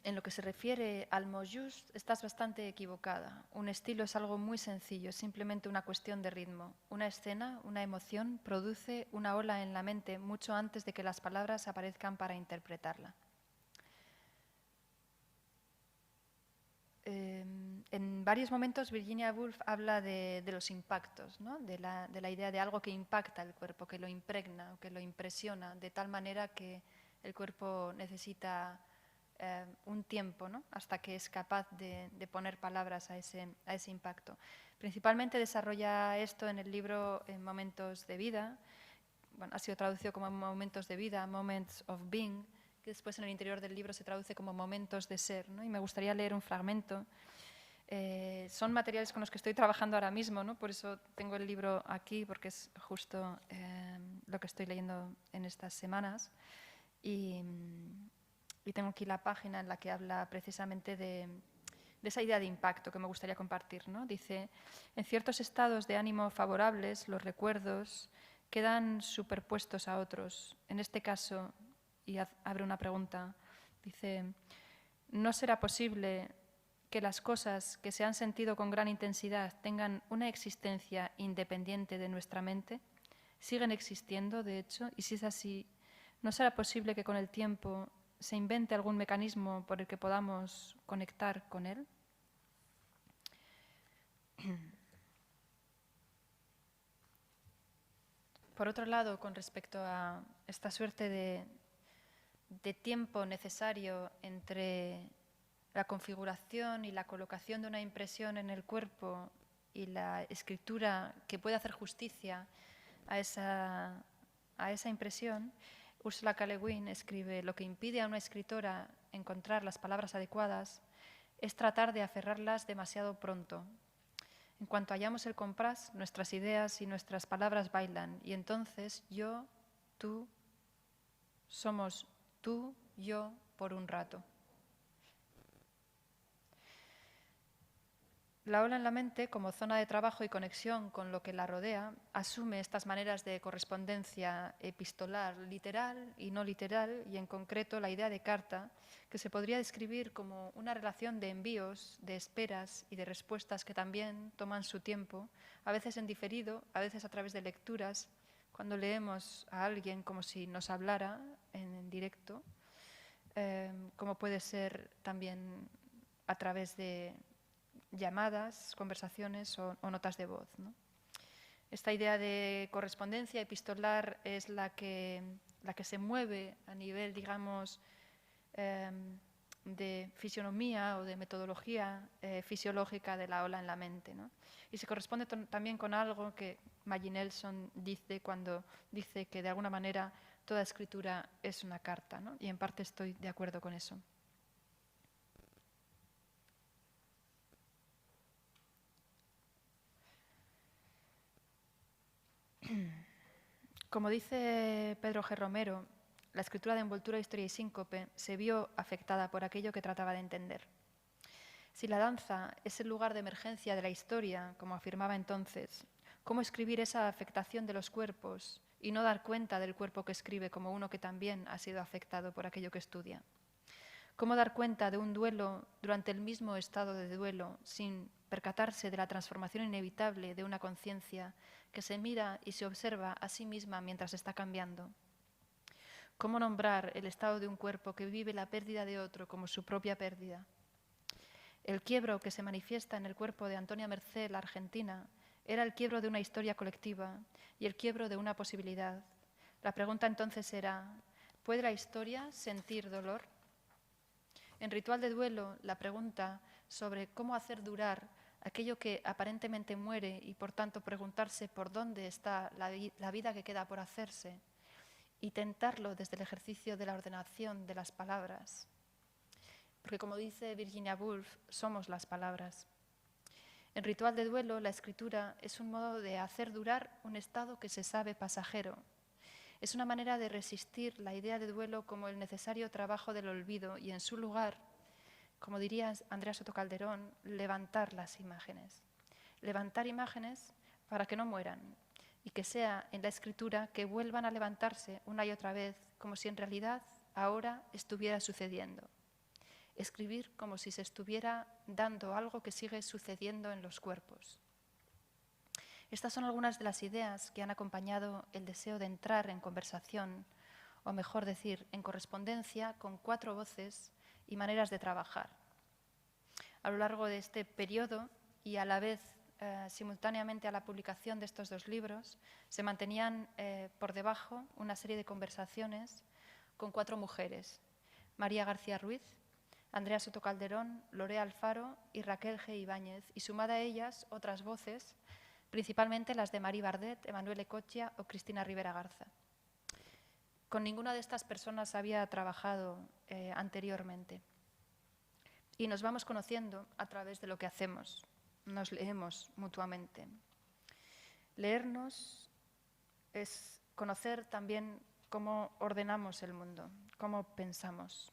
En lo que se refiere al mot juste, estás bastante equivocada. Un estilo es algo muy sencillo, es simplemente una cuestión de ritmo. Una escena, una emoción, produce una ola en la mente mucho antes de que las palabras aparezcan para interpretarla. En varios momentos Virginia Woolf habla de los impactos, ¿no? de la idea de algo que impacta el cuerpo, que lo impregna, que lo impresiona, de tal manera que el cuerpo necesita un tiempo, ¿no? Hasta que es capaz de poner palabras a ese impacto. Principalmente desarrolla esto en el libro En Momentos de Vida, bueno, ha sido traducido como Momentos de Vida, Moments of Being, que después en el interior del libro se traduce como Momentos de Ser, ¿no? Y me gustaría leer un fragmento. Son materiales con los que estoy trabajando ahora mismo, ¿no? Por eso tengo el libro aquí, porque es justo lo que estoy leyendo en estas semanas. Y tengo aquí la página en la que habla precisamente de esa idea de impacto que me gustaría compartir, ¿no? Dice, en ciertos estados de ánimo favorables, los recuerdos quedan superpuestos a otros. En este caso, y abre una pregunta, dice, ¿no será posible que las cosas que se han sentido con gran intensidad tengan una existencia independiente de nuestra mente? ¿Siguen existiendo, de hecho? Y si es así, ¿no será posible que con el tiempo se invente algún mecanismo por el que podamos conectar con él? Por otro lado, con respecto a esta suerte de tiempo necesario entre la configuración y la colocación de una impresión en el cuerpo y la escritura que puede hacer justicia a esa impresión, Ursula K. Le Guin escribe: lo que impide a una escritora encontrar las palabras adecuadas es tratar de aferrarlas demasiado pronto. En cuanto hallamos el compás, nuestras ideas y nuestras palabras bailan, y entonces yo, tú, somos tú, yo, por un rato. La ola en la mente, como zona de trabajo y conexión con lo que la rodea, asume estas maneras de correspondencia epistolar, literal y no literal, y en concreto la idea de carta, que se podría describir como una relación de envíos, de esperas y de respuestas que también toman su tiempo, a veces en diferido, a veces a través de lecturas, cuando leemos a alguien como si nos hablara en directo, como puede ser también a través de llamadas, conversaciones o notas de voz, ¿no? Esta idea de correspondencia epistolar es la que se mueve a nivel, digamos, de fisionomía o de metodología fisiológica de la ola en la mente, ¿no? Y se corresponde también con algo que Maggie Nelson dice cuando dice que de alguna manera toda escritura es una carta, ¿no? Y en parte estoy de acuerdo con eso. Como dice Pedro G. Romero, la escritura de envoltura, historia y síncope se vio afectada por aquello que trataba de entender. Si la danza es el lugar de emergencia de la historia, como afirmaba entonces, ¿cómo escribir esa afectación de los cuerpos y no dar cuenta del cuerpo que escribe como uno que también ha sido afectado por aquello que estudia? ¿Cómo dar cuenta de un duelo durante el mismo estado de duelo sin percatarse de la transformación inevitable de una conciencia que se mira y se observa a sí misma mientras está cambiando? ¿Cómo nombrar el estado de un cuerpo que vive la pérdida de otro como su propia pérdida? El quiebro que se manifiesta en el cuerpo de Antonia Mercé, la argentina, era el quiebro de una historia colectiva y el quiebro de una posibilidad. La pregunta entonces era, ¿puede la historia sentir dolor? En Ritual de Duelo, la pregunta sobre cómo hacer durar aquello que aparentemente muere y por tanto preguntarse por dónde está la vida que queda por hacerse y tentarlo desde el ejercicio de la ordenación de las palabras. Porque como dice Virginia Woolf, somos las palabras. En Ritual de Duelo, la escritura es un modo de hacer durar un estado que se sabe pasajero. Es una manera de resistir la idea de duelo como el necesario trabajo del olvido y en su lugar, como diría Andrea Soto Calderón, levantar las imágenes. Levantar imágenes para que no mueran y que sea en la escritura que vuelvan a levantarse una y otra vez como si en realidad ahora estuviera sucediendo. Escribir como si se estuviera dando algo que sigue sucediendo en los cuerpos. Estas son algunas de las ideas que han acompañado el deseo de entrar en conversación, o mejor decir, en correspondencia con 4 voces y maneras de trabajar. A lo largo de este periodo y a la vez simultáneamente a la publicación de estos 2 libros, se mantenían por debajo una serie de conversaciones con 4 mujeres, María García Ruiz, Andrea Soto Calderón, Lorea Alfaro y Raquel G. Ibáñez, y sumada a ellas otras voces, principalmente las de Marie Bardet, Emanuel Ecochia o Cristina Rivera Garza. Con ninguna de estas personas había trabajado anteriormente. Y nos vamos conociendo a través de lo que hacemos, nos leemos mutuamente. Leernos es conocer también cómo ordenamos el mundo, cómo pensamos.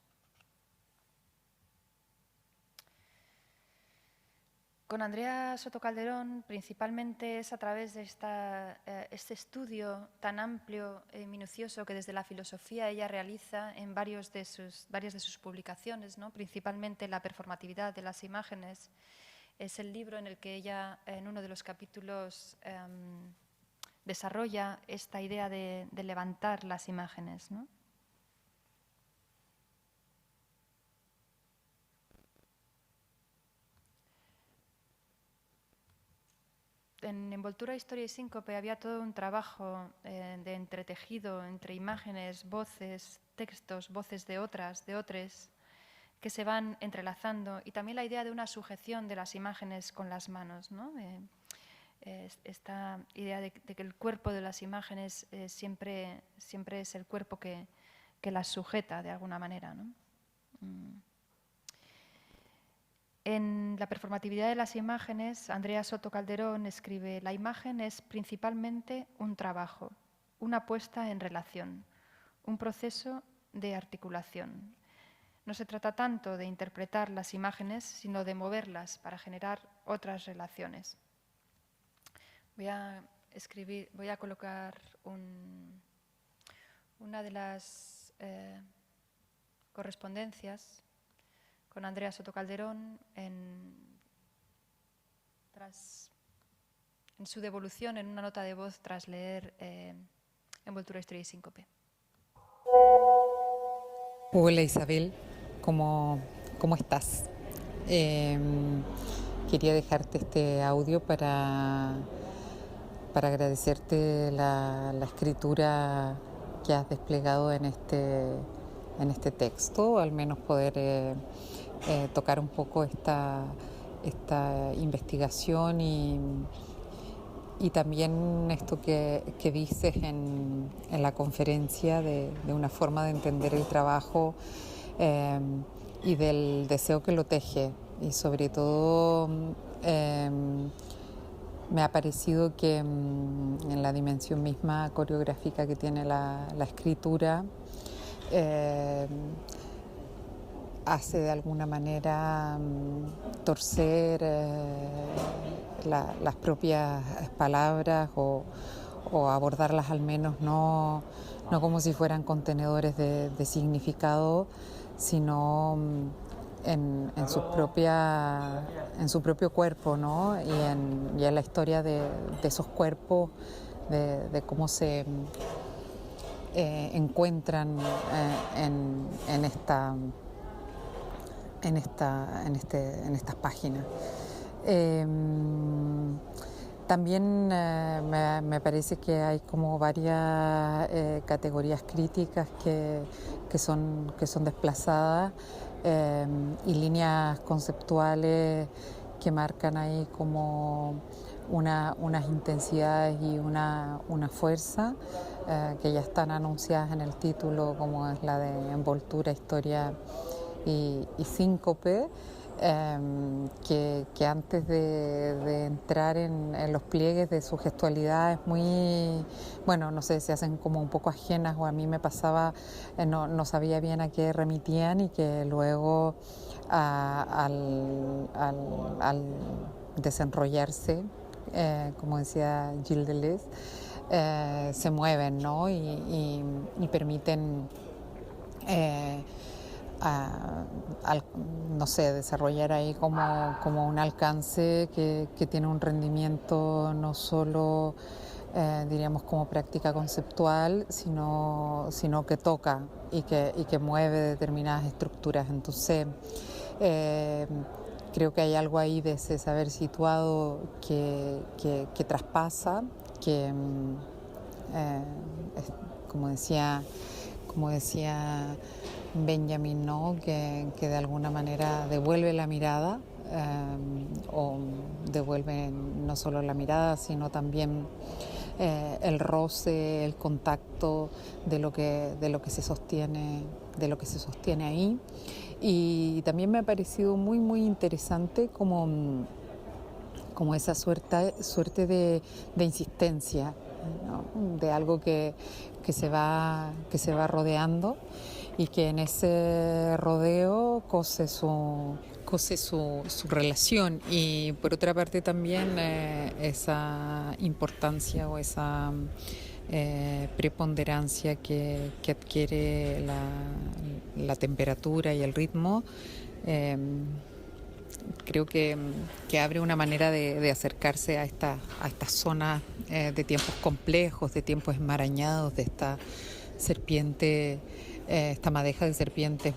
Con Andrea Soto Calderón, principalmente es a través de este estudio tan amplio y minucioso que desde la filosofía ella realiza en varias de sus publicaciones, ¿no? Principalmente La performatividad de las imágenes. Es el libro en el que ella, en uno de los capítulos, desarrolla esta idea de levantar las imágenes, ¿no? En Envoltura, Historia y Síncope había todo un trabajo de entretejido entre imágenes, voces, textos, voces de otras, de otros, que se van entrelazando, y también la idea de una sujeción de las imágenes con las manos, ¿no? Esta idea de que el cuerpo de las imágenes siempre es el cuerpo que las sujeta de alguna manera, ¿no? En La performatividad de las imágenes, Andrea Soto Calderón escribe: la imagen es principalmente un trabajo, una puesta en relación, un proceso de articulación. No se trata tanto de interpretar las imágenes, sino de moverlas para generar otras relaciones. Voy a colocar una de las correspondencias con Andrea Soto Calderón en su devolución en una nota de voz tras leer Envoltura, Historia y Síncope. Hola Isabel, ¿cómo estás? Quería dejarte este audio para agradecerte la escritura que has desplegado en este texto, al menos poder tocar un poco esta investigación y también esto que dices en la conferencia de una forma de entender el trabajo y del deseo que lo teje. Y sobre todo me ha parecido que en la dimensión misma coreográfica que tiene la escritura hace de alguna manera torcer las propias palabras o abordarlas al menos no como si fueran contenedores de significado, sino en su propio cuerpo, ¿no? y en la historia de esos cuerpos, de cómo se encuentran en estas páginas. También me parece que hay como varias categorías críticas que son desplazadas y líneas conceptuales que marcan ahí como unas intensidades y una fuerza que ya están anunciadas en el título, como es la de Envoltura, Historia y Síncope, que antes de entrar en los pliegues de su gestualidad es muy, bueno, no sé, se hacen como un poco ajenas, o a mí me pasaba, no sabía bien a qué remitían, y que luego al desenrollarse, como decía Gilles Deleuze, se mueven, ¿no? y permiten no sé, desarrollar ahí como un alcance que tiene un rendimiento no solo, diríamos, como práctica conceptual, sino que toca y que mueve determinadas estructuras. Entonces, creo que hay algo ahí de ese saber situado que traspasa, que, como decía Benjamin, ¿no? que de alguna manera devuelve la mirada, o devuelve no solo la mirada, sino también el roce, el contacto de lo que se sostiene ahí. Y también me ha parecido muy muy interesante como esa suerte de insistencia, ¿no? De algo que se va rodeando, y que en ese rodeo cose su relación. Y por otra parte también esa importancia o esa preponderancia que adquiere la temperatura y el ritmo. Creo que abre una manera de acercarse a estas zonas de tiempos complejos, de tiempos enmarañados, de esta serpiente, esta madeja de serpientes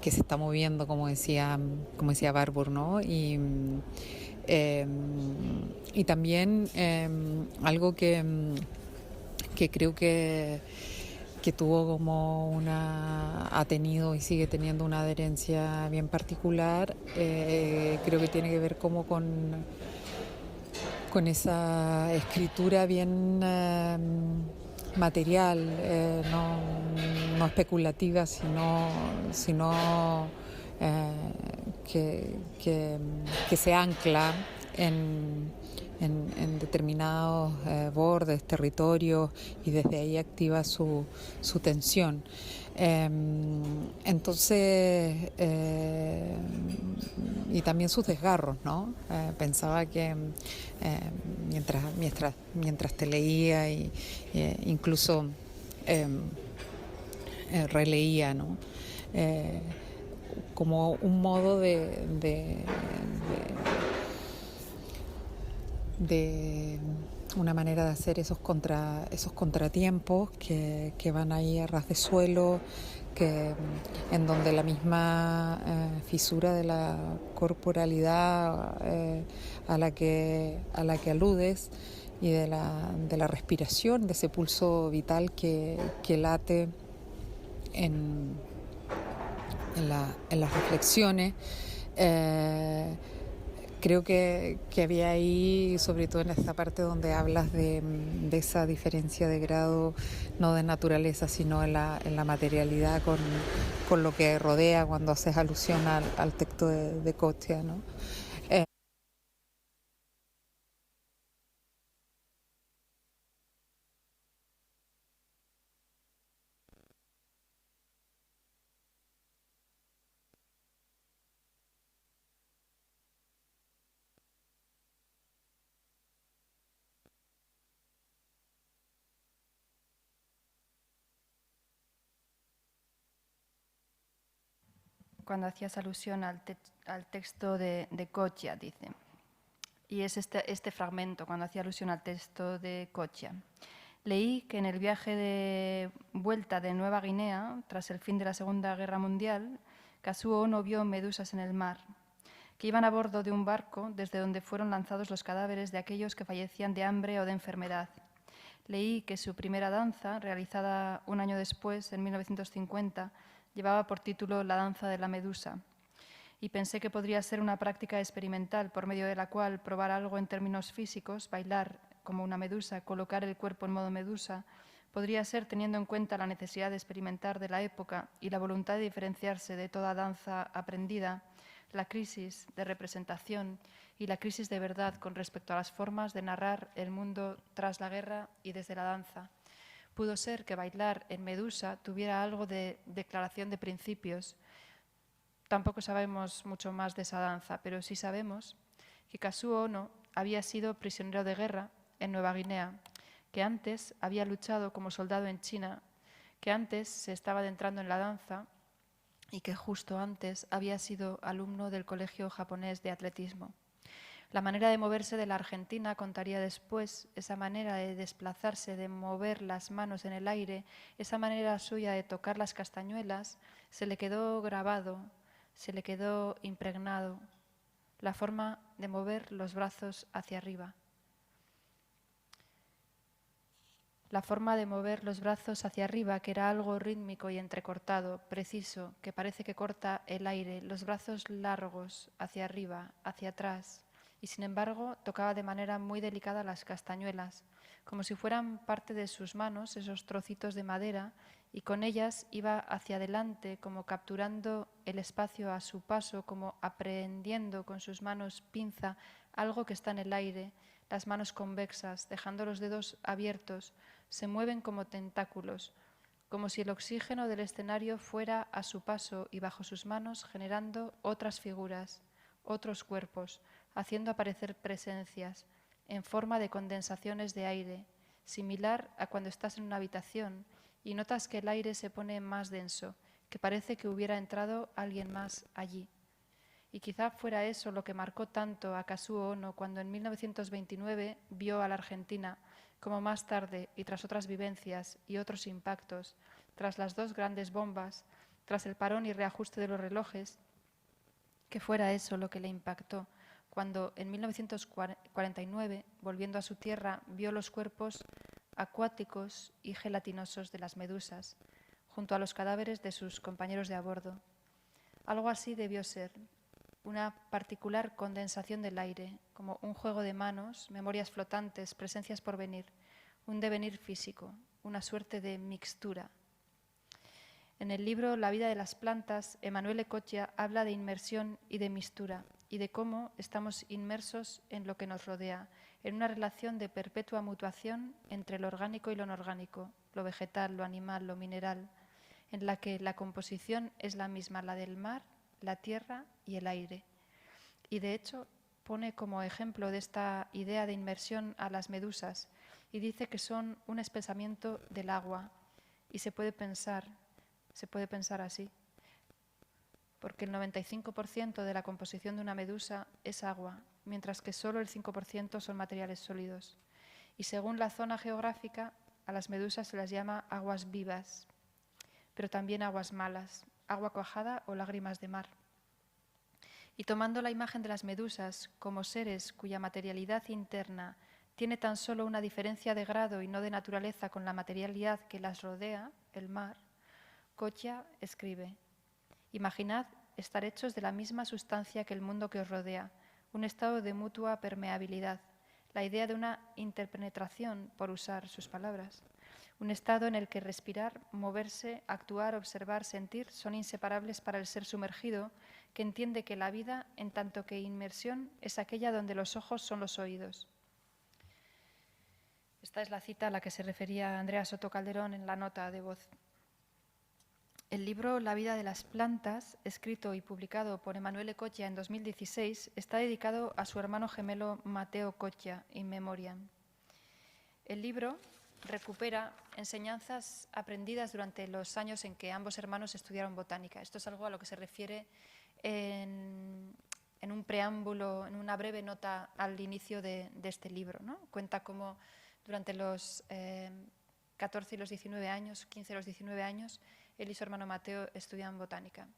que se está moviendo, como decía Barbour, ¿no? Y también algo que creo que tuvo ha tenido y sigue teniendo una adherencia bien particular, creo que tiene que ver como con esa escritura bien material, no especulativa, sino que se ancla en determinados bordes, territorios, y desde ahí activa su tensión. Entonces, y también sus desgarros, ¿no? Pensaba que mientras te leía y incluso releía, ¿no? Como un modo de una manera de hacer esos contratiempos que van ahí a ras de suelo, en donde la misma fisura de la corporalidad a la que aludes y de la respiración, de ese pulso vital que late en las reflexiones. Creo que había ahí, sobre todo en esta parte donde hablas de esa diferencia de grado, no de naturaleza, sino en la materialidad con lo que rodea, cuando haces alusión al texto de Kotia, ¿no? Cuando hacías alusión al texto de Kotia, dice, y es este fragmento, cuando hacía alusión al texto de Kotia. Leí que en el viaje de vuelta de Nueva Guinea, tras el fin de la Segunda Guerra Mundial, Kazuo Ono vio medusas en el mar, que iban a bordo de un barco desde donde fueron lanzados los cadáveres de aquellos que fallecían de hambre o de enfermedad. Leí que su primera danza, realizada un año después, en 1950, llevaba por título La danza de la medusa, y pensé que podría ser una práctica experimental por medio de la cual probar algo en términos físicos, bailar como una medusa, colocar el cuerpo en modo medusa, podría ser teniendo en cuenta la necesidad de experimentar de la época y la voluntad de diferenciarse de toda danza aprendida, la crisis de representación y la crisis de verdad con respecto a las formas de narrar el mundo tras la guerra y desde la danza. Pudo ser que bailar en Medusa tuviera algo de declaración de principios. Tampoco sabemos mucho más de esa danza, pero sí sabemos que Kazuo Ono había sido prisionero de guerra en Nueva Guinea, que antes había luchado como soldado en China, que antes se estaba adentrando en la danza y que justo antes había sido alumno del Colegio Japonés de Atletismo. La manera de moverse de la Argentina, contaría después, esa manera de desplazarse, de mover las manos en el aire, esa manera suya de tocar las castañuelas, se le quedó grabado, se le quedó impregnado, la forma de mover los brazos hacia arriba. La forma de mover los brazos hacia arriba, que era algo rítmico y entrecortado, preciso, que parece que corta el aire, los brazos largos hacia arriba, hacia atrás, y sin embargo tocaba de manera muy delicada las castañuelas, como si fueran parte de sus manos, esos trocitos de madera, y con ellas iba hacia adelante, como capturando el espacio a su paso, como aprehendiendo con sus manos pinza algo que está en el aire, las manos convexas, dejando los dedos abiertos, se mueven como tentáculos, como si el oxígeno del escenario fuera a su paso y bajo sus manos generando otras figuras, otros cuerpos, haciendo aparecer presencias en forma de condensaciones de aire, similar a cuando estás en una habitación y notas que el aire se pone más denso, que parece que hubiera entrado alguien más allí. Y quizá fuera eso lo que marcó tanto a Kazuo Ono cuando en 1929 vio a la Argentina, como más tarde y tras otras vivencias y otros impactos, tras las dos grandes bombas, tras el parón y reajuste de los relojes, que fuera eso lo que le impactó cuando en 1949, volviendo a su tierra, vio los cuerpos acuáticos y gelatinosos de las medusas, junto a los cadáveres de sus compañeros de a bordo. Algo así debió ser, una particular condensación del aire, como un juego de manos, memorias flotantes, presencias por venir, un devenir físico, una suerte de mixtura. En el libro La vida de las plantas, Emanuele Kotia habla de inmersión y de mixtura, y de cómo estamos inmersos en lo que nos rodea, en una relación de perpetua mutuación entre lo orgánico y lo inorgánico, lo vegetal, lo animal, lo mineral, en la que la composición es la misma, la del mar, la tierra y el aire. Y de hecho pone como ejemplo de esta idea de inmersión a las medusas y dice que son un espesamiento del agua. Y se puede pensar así, porque el 95% de la composición de una medusa es agua, mientras que solo el 5% son materiales sólidos. Y según la zona geográfica, a las medusas se las llama aguas vivas, pero también aguas malas, agua cuajada o lágrimas de mar. Y tomando la imagen de las medusas como seres cuya materialidad interna tiene tan solo una diferencia de grado y no de naturaleza con la materialidad que las rodea, el mar, Cotya escribe: imaginad estar hechos de la misma sustancia que el mundo que os rodea, un estado de mutua permeabilidad, la idea de una interpenetración, por usar sus palabras, un estado en el que respirar, moverse, actuar, observar, sentir son inseparables para el ser sumergido, que entiende que la vida, en tanto que inmersión, es aquella donde los ojos son los oídos. Esta es la cita a la que se refería Andrea Soto Calderón en la nota de voz. El libro La vida de las plantas, escrito y publicado por Emanuele Cotya en 2016, está dedicado a su hermano gemelo Matteo Cotya, in memoriam. El libro recupera enseñanzas aprendidas durante los años en que ambos hermanos estudiaron botánica. Esto es algo a lo que se refiere en un preámbulo, en una breve nota al inicio de este libro, ¿no? Cuenta cómo durante los 14 y los 19 años, 15 y los 19 años, él y su hermano Matteo estudian botánica.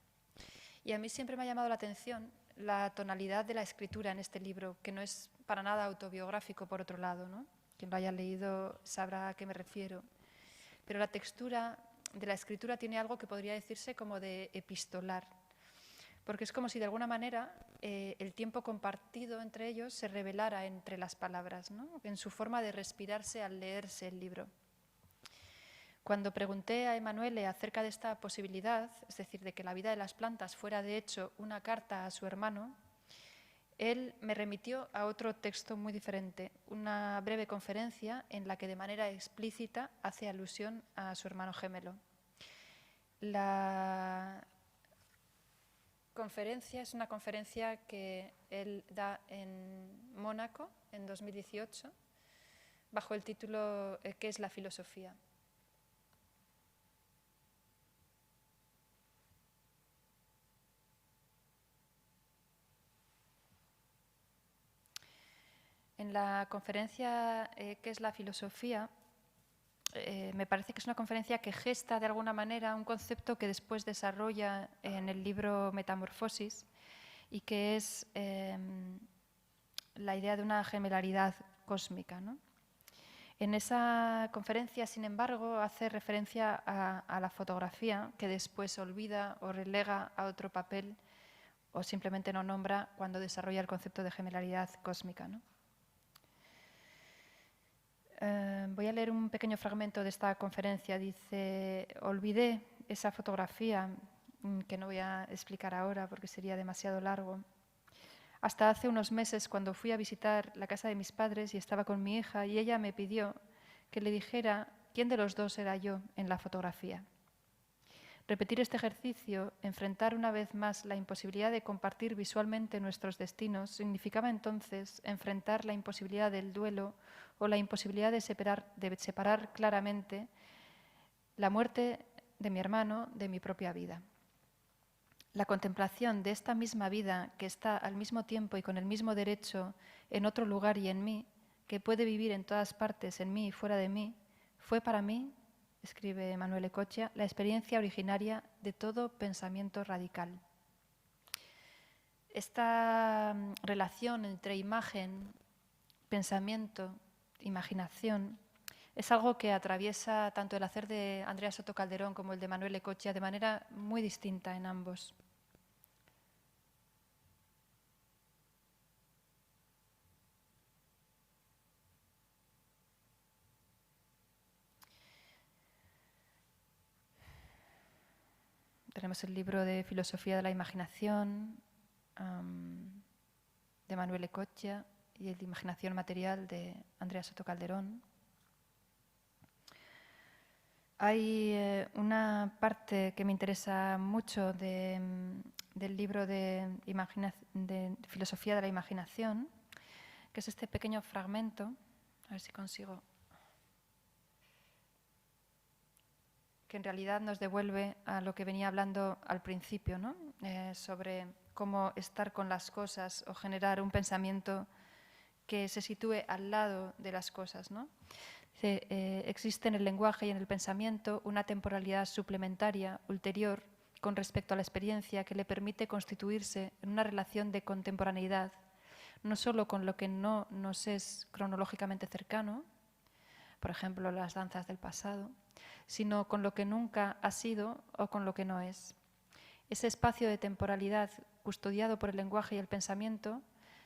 Y a mí siempre me ha llamado la atención la tonalidad de la escritura en este libro, que no es para nada autobiográfico, por otro lado, ¿no? Quien lo haya leído sabrá a qué me refiero. Pero la textura de la escritura tiene algo que podría decirse como de epistolar, porque es como si de alguna manera el tiempo compartido entre ellos se revelara entre las palabras, ¿no? En su forma de respirarse al leerse el libro. Cuando pregunté a Emanuele acerca de esta posibilidad, es decir, de que la vida de las plantas fuera de hecho una carta a su hermano, él me remitió a otro texto muy diferente, una breve conferencia en la que de manera explícita hace alusión a su hermano gemelo. La conferencia es una conferencia que él da en Mónaco en 2018 bajo el título ¿Qué es la filosofía? En la conferencia ¿Qué es la filosofía? Me parece que es una conferencia que gesta de alguna manera un concepto que después desarrolla en el libro Metamorfosis y que es la idea de una gemelaridad cósmica, ¿no? En esa conferencia, sin embargo, hace referencia a la fotografía, que después olvida o relega a otro papel o simplemente no nombra cuando desarrolla el concepto de gemelaridad cósmica, ¿no? Voy a leer un pequeño fragmento de esta conferencia. Dice: olvidé esa fotografía, que no voy a explicar ahora porque sería demasiado largo, hasta hace unos meses cuando fui a visitar la casa de mis padres y estaba con mi hija y ella me pidió que le dijera quién de los dos era yo en la fotografía. Repetir este ejercicio, enfrentar una vez más la imposibilidad de compartir visualmente nuestros destinos, significaba entonces enfrentar la imposibilidad del duelo o la imposibilidad de separar claramente la muerte de mi hermano de mi propia vida. La contemplación de esta misma vida que está al mismo tiempo y con el mismo derecho en otro lugar y en mí, que puede vivir en todas partes, en mí y fuera de mí, fue para mí, escribe Emanuele Cotya, la experiencia originaria de todo pensamiento radical. Esta relación entre imagen, pensamiento, imaginación, es algo que atraviesa tanto el hacer de Andrea Soto Calderón como el de Emanuele Cotya de manera muy distinta en ambos. Tenemos el libro de Filosofía de la Imaginación de Emanuele Cotya y el de Imaginación Material de Andrea Soto Calderón. Hay una parte que me interesa mucho del libro de Filosofía de la Imaginación, que es este pequeño fragmento, a ver si consigo, que en realidad nos devuelve a lo que venía hablando al principio, ¿no? Sobre cómo estar con las cosas o generar un pensamiento que se sitúe al lado de las cosas, ¿no? Existe en el lenguaje y en el pensamiento una temporalidad suplementaria, ulterior, con respecto a la experiencia que le permite constituirse en una relación de contemporaneidad, no solo con lo que no nos es cronológicamente cercano, por ejemplo, las danzas del pasado, sino con lo que nunca ha sido o con lo que no es. Ese espacio de temporalidad custodiado por el lenguaje y el pensamiento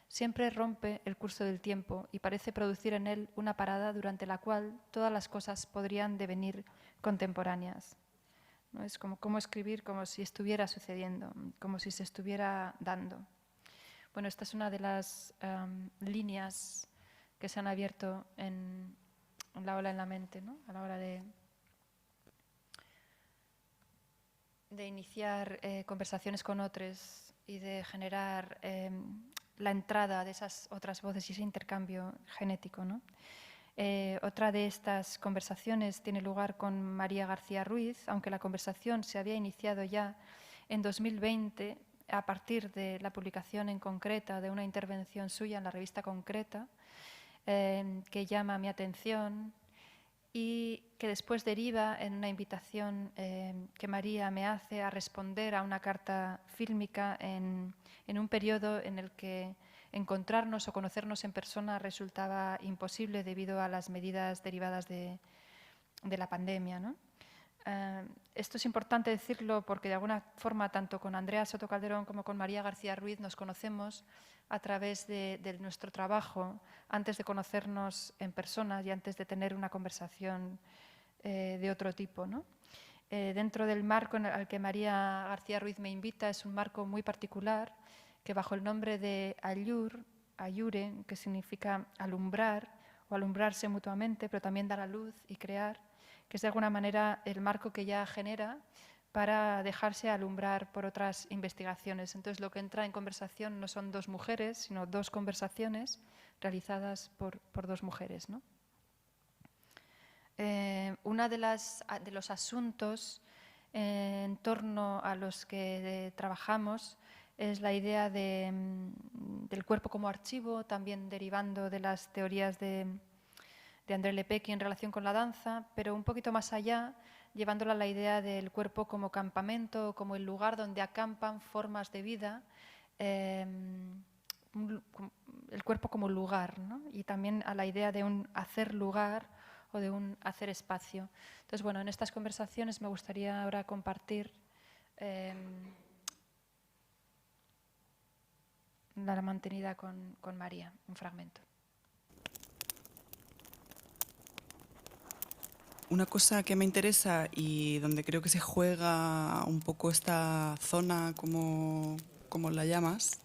siempre rompe el curso del tiempo y parece producir en él una parada durante la cual todas las cosas podrían devenir contemporáneas. ¿No? Es como escribir como si estuviera sucediendo, como si se estuviera dando. Bueno, esta es una de las líneas que se han abierto en la ola en la mente, ¿no? A la hora de iniciar conversaciones con otros y de generar la entrada de esas otras voces y ese intercambio genético, ¿no? Otra de estas conversaciones tiene lugar con María García Ruiz, aunque la conversación se había iniciado ya en 2020 a partir de la publicación en Concreta de una intervención suya en la revista Concreta, que llama mi atención y que después deriva en una invitación que María me hace a responder a una carta fílmica en un periodo en el que encontrarnos o conocernos en persona resultaba imposible debido a las medidas derivadas de la pandemia, ¿no? Esto es importante decirlo porque de alguna forma tanto con Andrea Soto Calderón como con María García Ruiz nos conocemos a través de nuestro trabajo antes de conocernos en persona y antes de tener una conversación de otro tipo, ¿no? Dentro del marco al que María García Ruiz me invita es un marco muy particular que bajo el nombre de Ayure, que significa alumbrar o alumbrarse mutuamente, pero también dar a luz y crear, que es de alguna manera el marco que ella genera para dejarse alumbrar por otras investigaciones. Entonces, lo que entra en conversación no son dos mujeres, sino dos conversaciones realizadas por dos mujeres, ¿no? Uno de los asuntos en torno a los que trabajamos es la idea del cuerpo como archivo, también derivando de las teorías de André Lepecki en relación con la danza, pero un poquito más allá, llevándola a la idea del cuerpo como campamento, como el lugar donde acampan formas de vida, el cuerpo como lugar, ¿no? Y también a la idea de un hacer lugar o de un hacer espacio. Entonces, bueno, en estas conversaciones me gustaría ahora compartir la mantenida con María, un fragmento. Una cosa que me interesa y donde creo que se juega un poco esta zona, como la llamas,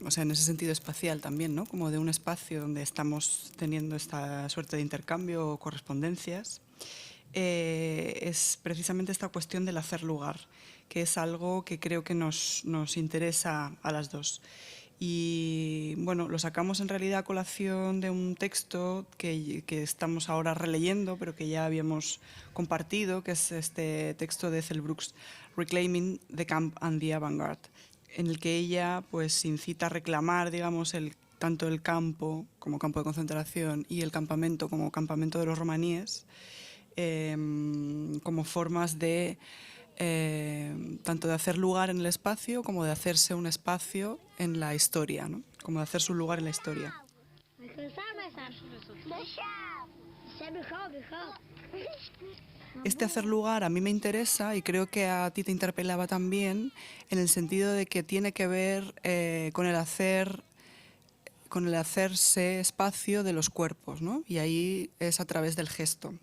o sea, en ese sentido espacial también, ¿no? Como de un espacio donde estamos teniendo esta suerte de intercambio o correspondencias, es precisamente esta cuestión del hacer lugar, que es algo que creo que nos interesa a las dos. Y bueno, lo sacamos en realidad a colación de un texto que estamos ahora releyendo, pero que ya habíamos compartido, que es este texto de Ethel Brooks, Reclaiming the Camp and the Avant-Garde, en el que ella pues incita a reclamar, digamos, tanto el campo como campo de concentración y el campamento como campamento de los romaníes, como formas de tanto de hacer lugar en el espacio como de hacerse un espacio en la historia, ¿no? Como de hacerse un lugar en la historia. Este hacer lugar a mí me interesa y creo que a ti te interpelaba también, en el sentido de que tiene que ver con el hacerse espacio de los cuerpos, ¿no? Y ahí es a través del gesto.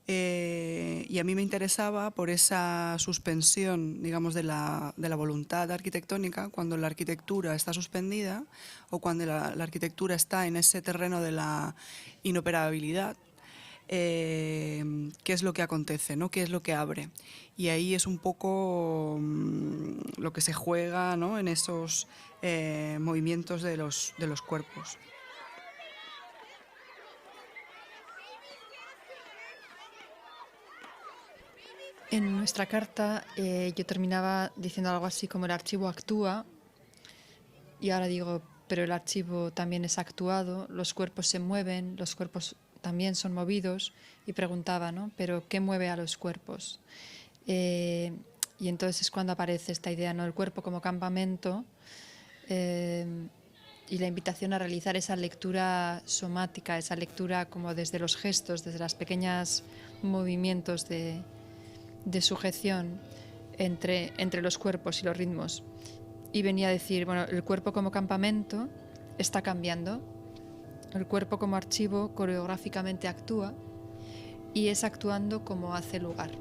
Y a mí me interesaba por esa suspensión, digamos, de la voluntad arquitectónica, cuando la arquitectura está suspendida o cuando la arquitectura está en ese terreno de la inoperabilidad. qué es lo que acontece, ¿no? Qué es lo que abre. Y ahí es un poco lo que se juega, ¿no? En esos movimientos de los cuerpos. En nuestra carta yo terminaba diciendo algo así como el archivo actúa, y ahora digo, pero el archivo también es actuado, los cuerpos se mueven, los cuerpos también son movidos, y preguntaba, ¿no? ¿Pero qué mueve a los cuerpos? Y entonces es cuando aparece esta idea, ¿no? El cuerpo como campamento, y la invitación a realizar esa lectura somática, esa lectura como desde los gestos, desde los pequeños movimientos de sujeción entre los cuerpos y los ritmos. Y venía a decir, bueno, el cuerpo como campamento está cambiando, el cuerpo como archivo coreográficamente actúa y es actuando como hace lugar.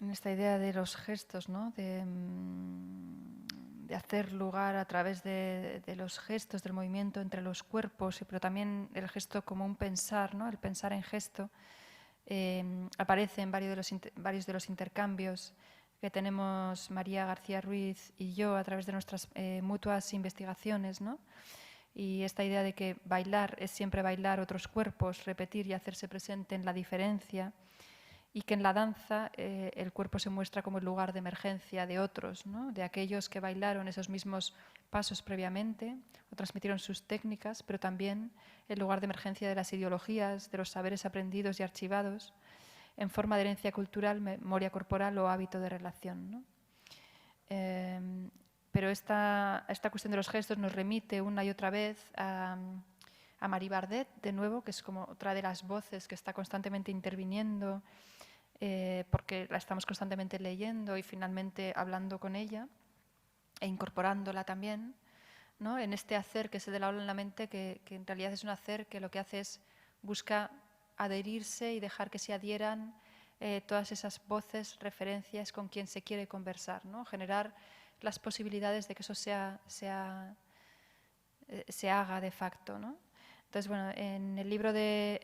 En esta idea de los gestos, ¿no? de hacer lugar a través de los gestos, del movimiento entre los cuerpos, pero también el gesto como un pensar, ¿no? El pensar en gesto, aparece en varios de los intercambios que tenemos María García Ruiz y yo a través de nuestras mutuas investigaciones, ¿no? Y esta idea de que bailar es siempre bailar otros cuerpos, repetir y hacerse presente en la diferencia, y que en la danza el cuerpo se muestra como el lugar de emergencia de otros, ¿no? De aquellos que bailaron esos mismos pasos previamente o transmitieron sus técnicas, pero también el lugar de emergencia de las ideologías, de los saberes aprendidos y archivados en forma de herencia cultural, memoria corporal o hábito de relación, ¿no? Pero esta cuestión de los gestos nos remite una y otra vez a Marie Bardet, de nuevo, que es como otra de las voces que está constantemente interviniendo, porque la estamos constantemente leyendo y finalmente hablando con ella e incorporándola también, ¿no? En este hacer que es el de la ola en la mente, que en realidad es un hacer que lo que hace es busca adherirse y dejar que se adhieran todas esas voces, referencias con quien se quiere conversar, ¿no? Generar las posibilidades de que eso se haga de facto, ¿no? Entonces, bueno, en el libro de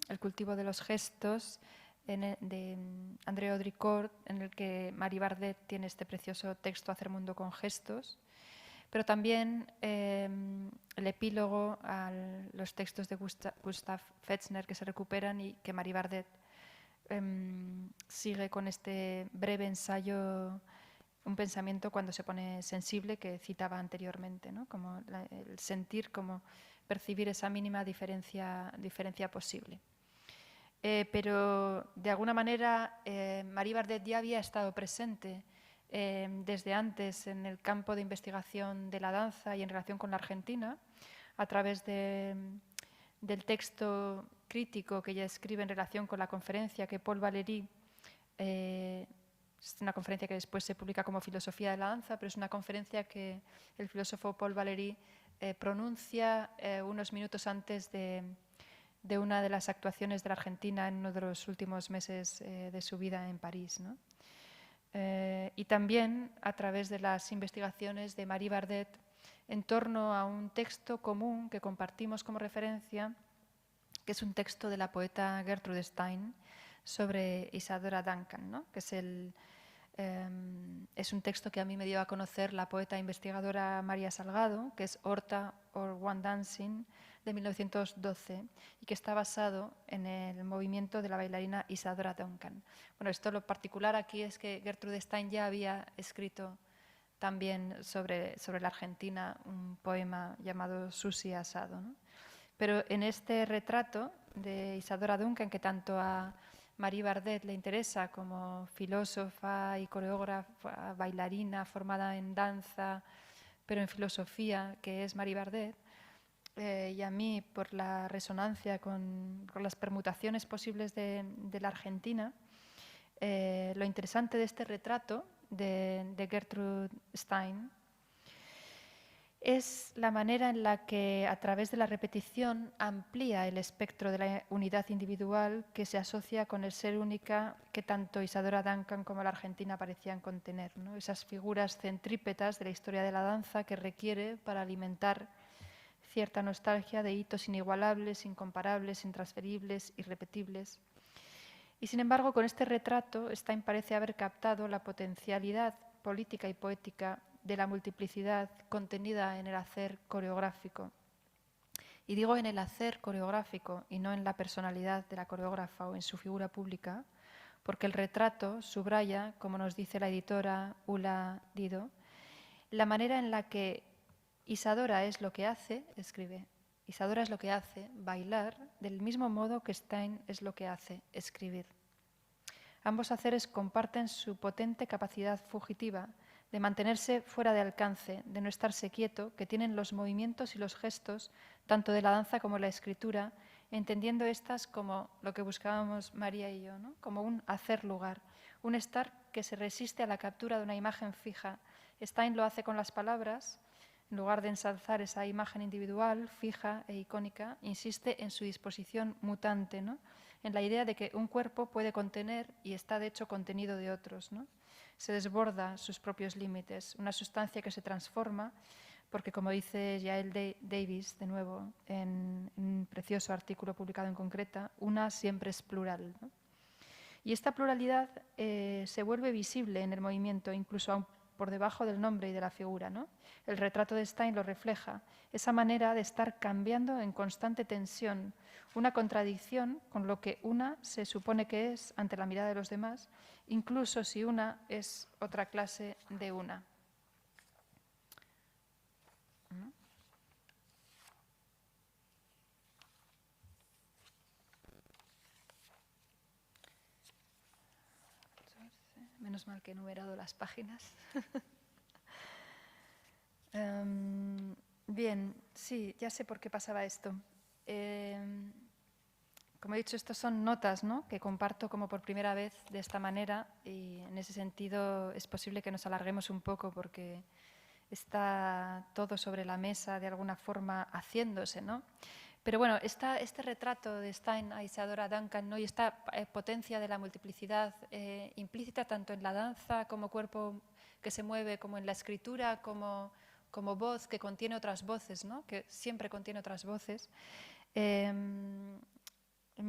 El cultivo de los gestos, de André Audricourt, en el que Marie Bardet tiene este precioso texto Hacer mundo con gestos, pero también el epílogo a los textos de Gustav Fechner que se recuperan y que Marie Bardet sigue con este breve ensayo, un pensamiento cuando se pone sensible, que citaba anteriormente, ¿no? Como el sentir, como percibir esa mínima diferencia posible. Pero de alguna manera Marie Bardet ya había estado presente desde antes en el campo de investigación de la danza y en relación con la Argentina, a través del texto crítico que ella escribe en relación con la conferencia que Paul Valéry, es una conferencia que después se publica como Filosofía de la danza, pero es una conferencia que el filósofo Paul Valéry pronuncia unos minutos antes de una de las actuaciones de la Argentina en uno de los últimos meses de su vida en París, ¿no? Y también a través de las investigaciones de Marie Bardet en torno a un texto común que compartimos como referencia, que es un texto de la poeta Gertrude Stein sobre Isadora Duncan, ¿no? Que es un texto que a mí me dio a conocer la poeta e investigadora María Salgado, que es Horta or One Dancing, de 1912, y que está basado en el movimiento de la bailarina Isadora Duncan. Bueno, esto lo particular aquí es que Gertrude Stein ya había escrito también sobre la Argentina un poema llamado Susi Asado, ¿no? Pero en este retrato de Isadora Duncan, que tanto a Marie Bardet le interesa como filósofa y coreógrafa, bailarina formada en danza, pero en filosofía, que es Marie Bardet, y a mí por la resonancia con las permutaciones posibles de la Argentina, lo interesante de este retrato de Gertrude Stein es la manera en la que, a través de la repetición, amplía el espectro de la unidad individual que se asocia con el ser única que tanto Isadora Duncan como la Argentina parecían contener, ¿no? Esas figuras centrípetas de la historia de la danza que requiere para alimentar cierta nostalgia de hitos inigualables, incomparables, intransferibles, irrepetibles. Y sin embargo, con este retrato, Stein parece haber captado la potencialidad política y poética de la multiplicidad contenida en el hacer coreográfico. Y digo en el hacer coreográfico y no en la personalidad de la coreógrafa o en su figura pública, porque el retrato subraya, como nos dice la editora Ulla Dido, la manera en la que Isadora es lo que hace, escribe, Isadora es lo que hace, bailar, del mismo modo que Stein es lo que hace, escribir. Ambos haceres comparten su potente capacidad fugitiva de mantenerse fuera de alcance, de no estarse quieto, que tienen los movimientos y los gestos, tanto de la danza como la escritura, entendiendo estas como lo que buscábamos María y yo, ¿no? Como un hacer lugar, un estar que se resiste a la captura de una imagen fija. Stein lo hace con las palabras. En lugar de ensalzar esa imagen individual, fija e icónica, insiste en su disposición mutante, ¿no? En la idea de que un cuerpo puede contener y está de hecho contenido de otros, ¿no? Se desborda sus propios límites, una sustancia que se transforma, porque como dice Yael Davis, de nuevo, en un precioso artículo publicado en Concreta, una siempre es plural, ¿no? Y esta pluralidad se vuelve visible en el movimiento, incluso aún por debajo del nombre y de la figura, ¿no? El retrato de Stein lo refleja, esa manera de estar cambiando en constante tensión, una contradicción con lo que una se supone que es ante la mirada de los demás, incluso si una es otra clase de una. Menos mal que he numerado las páginas. Bien, sí, ya sé por qué pasaba esto. Como he dicho, estas son notas, ¿no?, que comparto como por primera vez de esta manera, y en ese sentido es posible que nos alarguemos un poco porque está todo sobre la mesa de alguna forma haciéndose, ¿no? Pero bueno, este retrato de Stein a Isadora Duncan, ¿no?, y esta potencia de la multiplicidad implícita tanto en la danza como cuerpo que se mueve, como en la escritura, como voz que contiene otras voces, ¿no?, que siempre contiene otras voces, me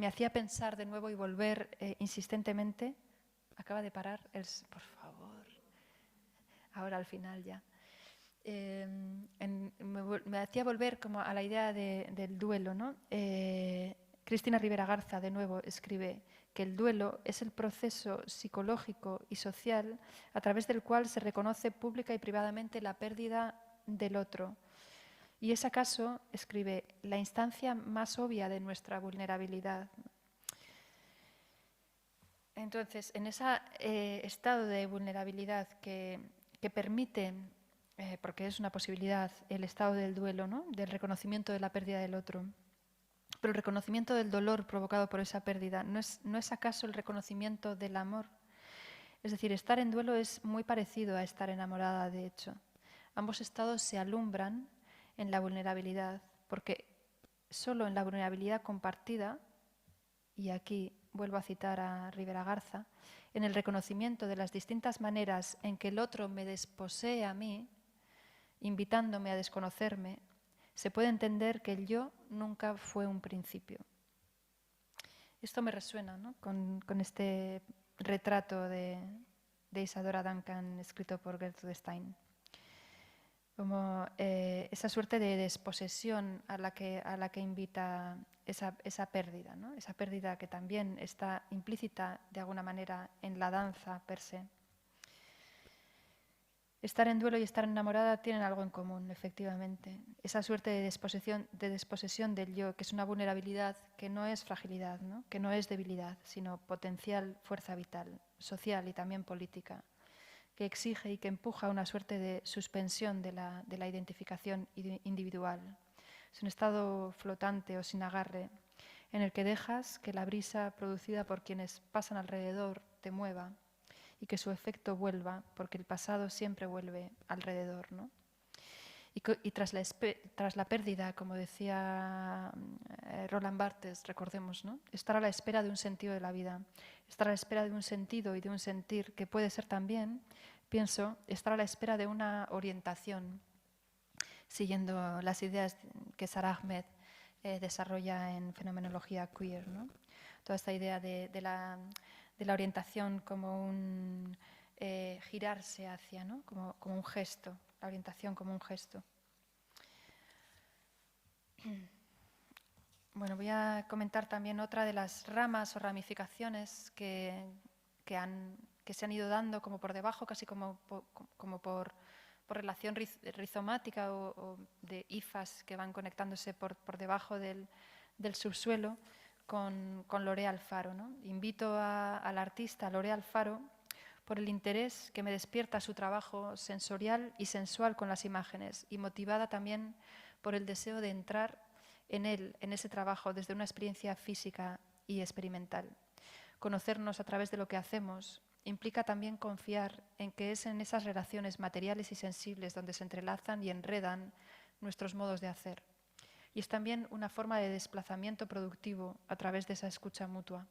hacía pensar de nuevo y volver insistentemente. Acaba de parar, por favor, ahora al final ya. Me hacía volver como a la idea del duelo, ¿no? Cristina Rivera Garza, de nuevo, escribe que el duelo es el proceso psicológico y social a través del cual se reconoce pública y privadamente la pérdida del otro. Y es acaso, escribe, la instancia más obvia de nuestra vulnerabilidad. Entonces, en ese estado de vulnerabilidad que permite, porque es una posibilidad, el estado del duelo, ¿no?, del reconocimiento de la pérdida del otro, pero el reconocimiento del dolor provocado por esa pérdida, ¿no es acaso el reconocimiento del amor? Es decir, estar en duelo es muy parecido a estar enamorada, de hecho. Ambos estados se alumbran en la vulnerabilidad, porque solo en la vulnerabilidad compartida, y aquí vuelvo a citar a Rivera Garza, en el reconocimiento de las distintas maneras en que el otro me desposee a mí, invitándome a desconocerme, se puede entender que el yo nunca fue un principio. Esto me resuena, ¿no?, con este retrato de Isadora Duncan escrito por Gertrude Stein. Como esa suerte de desposesión a la que invita esa pérdida, ¿no?, esa pérdida que también está implícita de alguna manera en la danza per se. Estar en duelo y estar enamorada tienen algo en común, efectivamente. Esa suerte de desposesión del yo, que es una vulnerabilidad que no es fragilidad, ¿no?, que no es debilidad, sino potencial fuerza vital, social y también política, que exige y que empuja una suerte de suspensión de la identificación individual. Es un estado flotante o sin agarre, en el que dejas que la brisa producida por quienes pasan alrededor te mueva y que su efecto vuelva, porque el pasado siempre vuelve alrededor, ¿no? Y tras la pérdida, como decía Roland Barthes, recordemos, ¿no? Estar a la espera de un sentido de la vida, estar a la espera de un sentido y de un sentir que puede ser también, pienso, estar a la espera de una orientación, siguiendo las ideas que Sara Ahmed desarrolla en fenomenología queer, ¿no? Toda esta idea de la orientación como un girarse hacia, ¿no? como un gesto, la orientación como un gesto. Bueno, voy a comentar también otra de las ramas o ramificaciones que se han ido dando como por debajo, casi como por relación rizomática o de hifas que van conectándose por debajo del subsuelo con Lore Alfaro, ¿no? Invito al artista Lore Alfaro por el interés que me despierta su trabajo sensorial y sensual con las imágenes y motivada también por el deseo de entrar en ese trabajo desde una experiencia física y experimental. Conocernos a través de lo que hacemos implica también confiar en que es en esas relaciones materiales y sensibles donde se entrelazan y enredan nuestros modos de hacer. Y es también una forma de desplazamiento productivo a través de esa escucha mutua.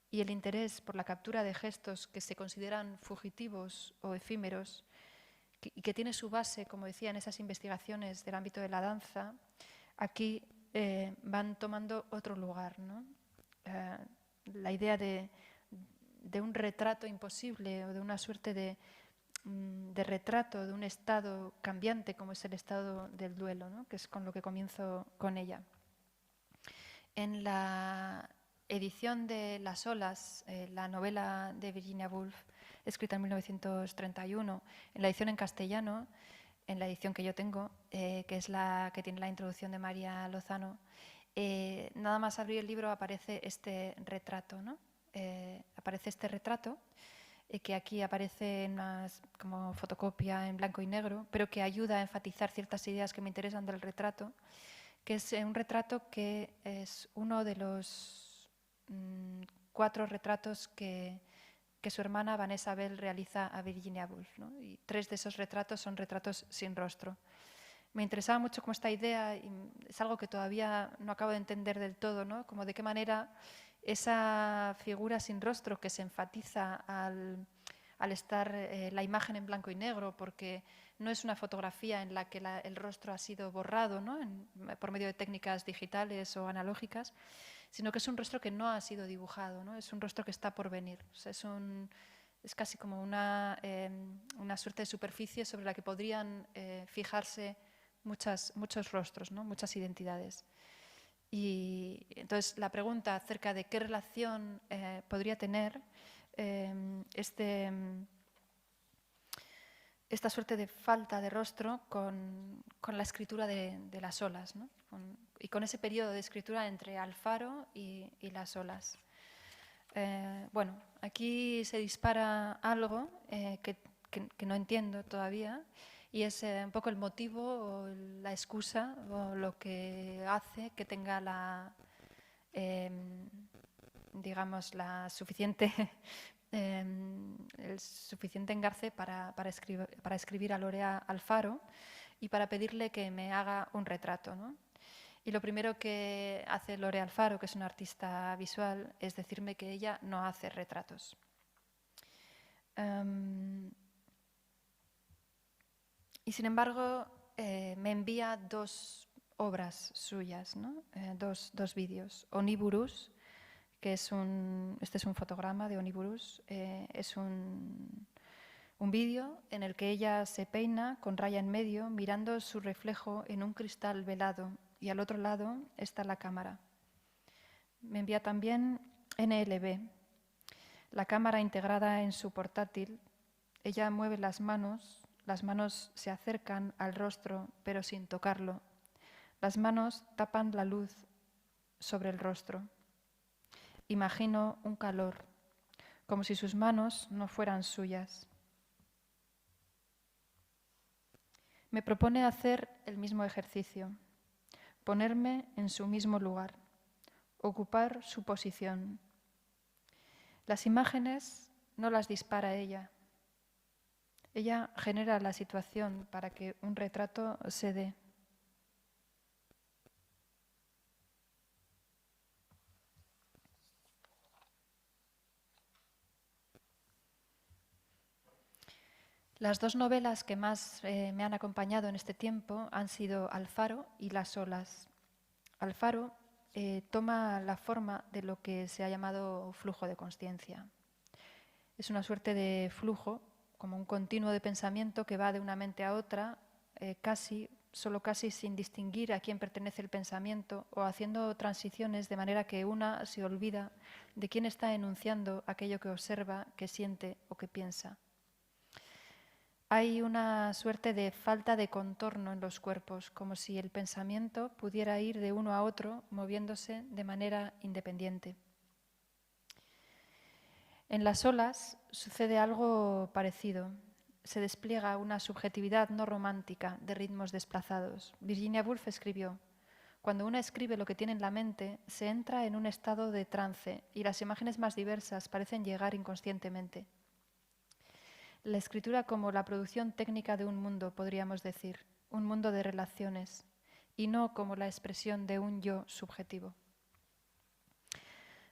Y el interés por la captura de gestos que se consideran fugitivos o efímeros y que tiene su base, como decía, en esas investigaciones del ámbito de la danza, aquí van tomando otro lugar, ¿no? La idea de un retrato imposible o de una suerte de retrato de un estado cambiante como es el estado del duelo, ¿no? Que es con lo que comienzo con ella. En la edición de Las olas, la novela de Virginia Woolf, escrita en 1931, en la edición en castellano, en la edición que yo tengo, que es la que tiene la introducción de María Lozano, nada más abrir el libro aparece este retrato, ¿no? Aparece este retrato que aquí aparece como fotocopia en blanco y negro, pero que ayuda a enfatizar ciertas ideas que me interesan del retrato, que es un retrato que es uno de los 4 retratos que su hermana Vanessa Bell realiza a Virginia Woolf, ¿no? Y 3 de esos retratos son retratos sin rostro. Me interesaba mucho como esta idea, y es algo que todavía no acabo de entender del todo, ¿no? Como de qué manera esa figura sin rostro que se enfatiza al estar la imagen en blanco y negro, porque no es una fotografía en la que el rostro ha sido borrado, ¿no? Por medio de técnicas digitales o analógicas, sino que es un rostro que no ha sido dibujado, ¿no? Es un rostro que está por venir. O sea, es casi como una suerte de superficie sobre la que podrían fijarse muchos rostros, ¿no? Muchas identidades. Y entonces la pregunta acerca de qué relación podría tener esta suerte de falta de rostro con la escritura de Las olas, ¿no? Y con ese periodo de escritura entre Alfaro y Las olas. Bueno, aquí se dispara algo que no entiendo todavía, y es un poco el motivo o la excusa o lo que hace que tenga digamos, el suficiente engarce para escribir a Lore Alfaro y para pedirle que me haga un retrato, ¿no? Y lo primero que hace Lore Alfaro, que es una artista visual, es decirme que ella no hace retratos. Y sin embargo, me envía 2 obras suyas, ¿no? Dos vídeos. Oniburus, que este es un fotograma de Oniburus, es un vídeo en el que ella se peina con raya en medio, mirando su reflejo en un cristal velado, y al otro lado está la cámara. Me envía también NLB, la cámara integrada en su portátil. Ella mueve las manos se acercan al rostro, pero sin tocarlo. Las manos tapan la luz sobre el rostro. Imagino un calor, como si sus manos no fueran suyas. Me propone hacer el mismo ejercicio, ponerme en su mismo lugar, ocupar su posición. Las imágenes no las dispara ella. Ella genera la situación para que un retrato se dé. Las dos novelas que más me han acompañado en este tiempo han sido Alfaro y Las olas. Alfaro toma la forma de lo que se ha llamado flujo de consciencia. Es una suerte de flujo, como un continuo de pensamiento que va de una mente a otra, solo casi sin distinguir a quién pertenece el pensamiento o haciendo transiciones de manera que una se olvida de quién está enunciando aquello que observa, que siente o que piensa. Hay una suerte de falta de contorno en los cuerpos, como si el pensamiento pudiera ir de uno a otro moviéndose de manera independiente. En Las olas sucede algo parecido. Se despliega una subjetividad no romántica de ritmos desplazados. Virginia Woolf escribió: cuando uno escribe lo que tiene en la mente, se entra en un estado de trance y las imágenes más diversas parecen llegar inconscientemente. La escritura como la producción técnica de un mundo, podríamos decir, un mundo de relaciones, y no como la expresión de un yo subjetivo.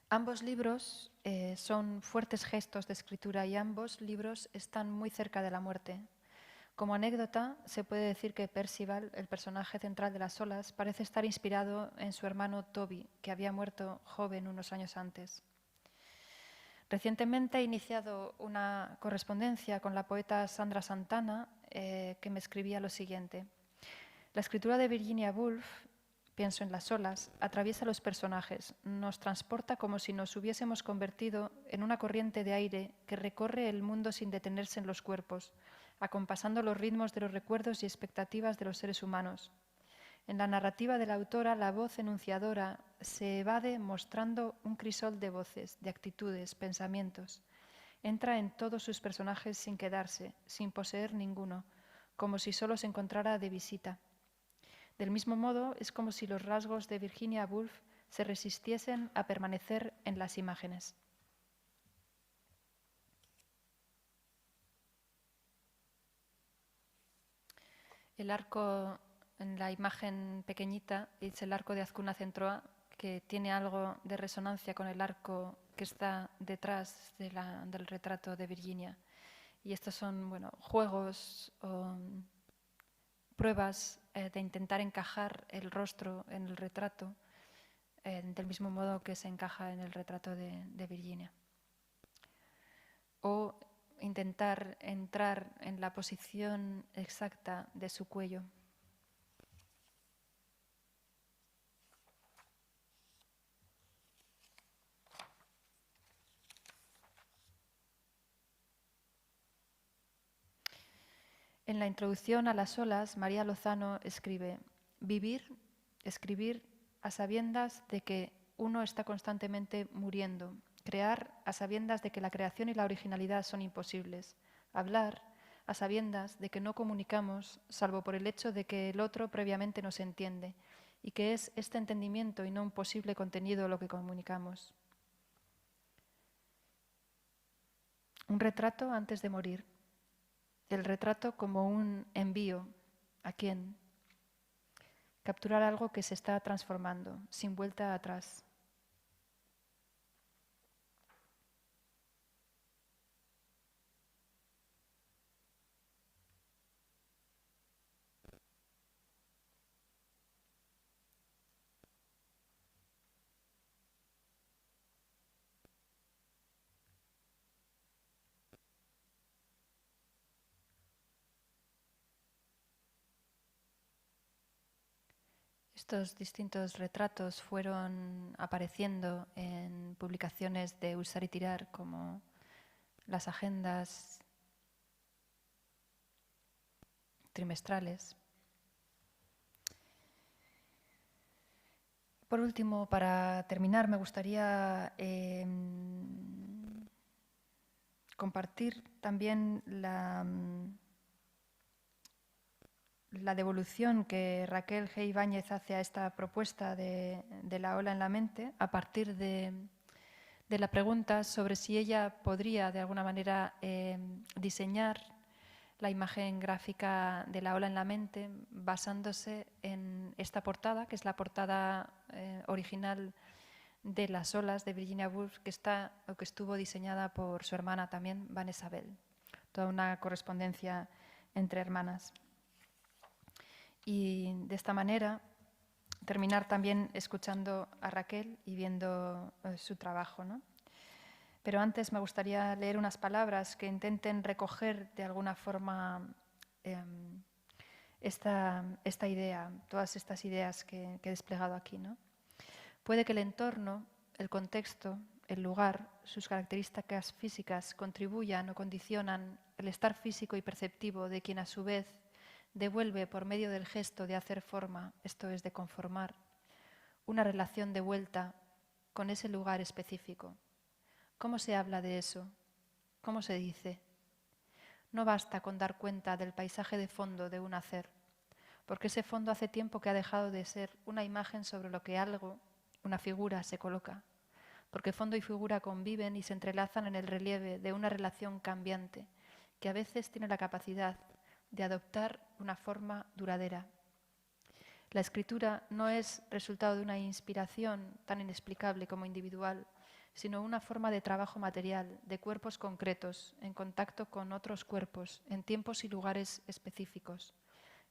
Ambos libros son fuertes gestos de escritura y ambos libros están muy cerca de la muerte. Como anécdota, se puede decir que Percival, el personaje central de Las olas, parece estar inspirado en su hermano Toby, que había muerto joven unos años antes. Recientemente he iniciado una correspondencia con la poeta Sandra Santana, que me escribía lo siguiente. La escritura de Virginia Woolf, pienso en Las olas, atraviesa los personajes, nos transporta como si nos hubiésemos convertido en una corriente de aire que recorre el mundo sin detenerse en los cuerpos, acompasando los ritmos de los recuerdos y expectativas de los seres humanos. En la narrativa de la autora, la voz enunciadora se evade mostrando un crisol de voces, de actitudes, pensamientos. Entra en todos sus personajes sin quedarse, sin poseer ninguno, como si solo se encontrara de visita. Del mismo modo, es como si los rasgos de Virginia Woolf se resistiesen a permanecer en las imágenes. El arco en la imagen pequeñita es el arco de Azcuna Centroa, que tiene algo de resonancia con el arco que está detrás del retrato de Virginia. Y estos son juegos o pruebas de intentar encajar el rostro en el retrato del mismo modo que se encaja en el retrato de Virginia. O intentar entrar en la posición exacta de su cuello. En la introducción a Las olas, María Lozano escribe: escribir a sabiendas de que uno está constantemente muriendo, crear a sabiendas de que la creación y la originalidad son imposibles, hablar a sabiendas de que no comunicamos salvo por el hecho de que el otro previamente nos entiende y que es este entendimiento y no un posible contenido lo que comunicamos. Un retrato antes de morir. El retrato como un envío. ¿A quién? Capturar algo que se está transformando, sin vuelta atrás. Estos distintos retratos fueron apareciendo en publicaciones de Usar y Tirar, como las agendas trimestrales. Por último, para terminar, me gustaría compartir también la devolución que Raquel G. Ibáñez hace a esta propuesta de la ola en la mente a partir de la pregunta sobre si ella podría de alguna manera diseñar la imagen gráfica de la ola en la mente basándose en esta portada, que es la portada original de Las olas de Virginia Woolf, que estuvo diseñada por su hermana también, Vanessa Bell. Toda una correspondencia entre hermanas. Y de esta manera terminar también escuchando a Raquel y viendo su trabajo, ¿no? Pero antes me gustaría leer unas palabras que intenten recoger de alguna forma esta idea, todas estas ideas que he desplegado aquí, ¿no? Puede que el entorno, el contexto, el lugar, sus características físicas contribuyan o condicionan el estar físico y perceptivo de quien a su vez devuelve por medio del gesto de hacer forma, esto es de conformar, una relación de vuelta con ese lugar específico. ¿Cómo se habla de eso? ¿Cómo se dice? No basta con dar cuenta del paisaje de fondo de un hacer, porque ese fondo hace tiempo que ha dejado de ser una imagen sobre lo que algo, una figura, se coloca, porque fondo y figura conviven y se entrelazan en el relieve de una relación cambiante, que a veces tiene la capacidad de adoptar una forma duradera. La escritura no es resultado de una inspiración tan inexplicable como individual, sino una forma de trabajo material, de cuerpos concretos, en contacto con otros cuerpos, en tiempos y lugares específicos,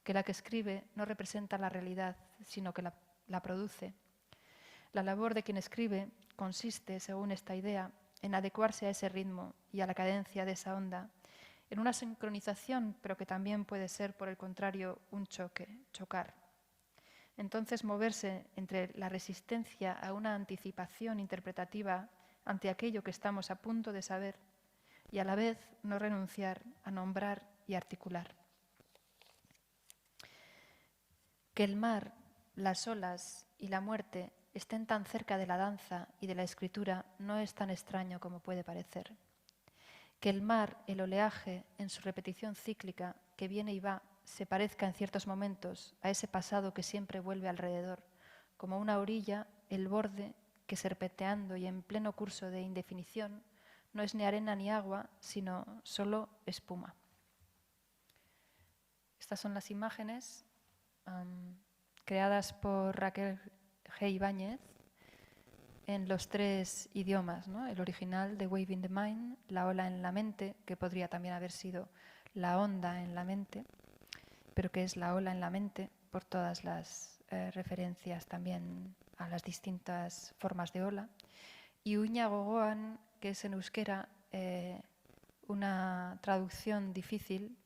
que la que escribe no representa la realidad, sino que la produce. La labor de quien escribe consiste, según esta idea, en adecuarse a ese ritmo y a la cadencia de esa onda, en una sincronización, pero que también puede ser, por el contrario, un chocar. Entonces, moverse entre la resistencia a una anticipación interpretativa ante aquello que estamos a punto de saber y a la vez no renunciar a nombrar y articular. Que el mar, las olas y la muerte estén tan cerca de la danza y de la escritura no es tan extraño como puede parecer. Que el mar, el oleaje, en su repetición cíclica, que viene y va, se parezca en ciertos momentos a ese pasado que siempre vuelve alrededor, como una orilla, el borde que serpenteando y en pleno curso de indefinición no es ni arena ni agua, sino solo espuma. Estas son las imágenes creadas por Raquel G. Ibáñez en los 3 idiomas, ¿no? El original de Wave in the Mind, la ola en la mente, que podría también haber sido la onda en la mente, pero que es la ola en la mente por todas las referencias también a las distintas formas de ola. Y Uña Gogoan, que es en euskera una traducción difícil,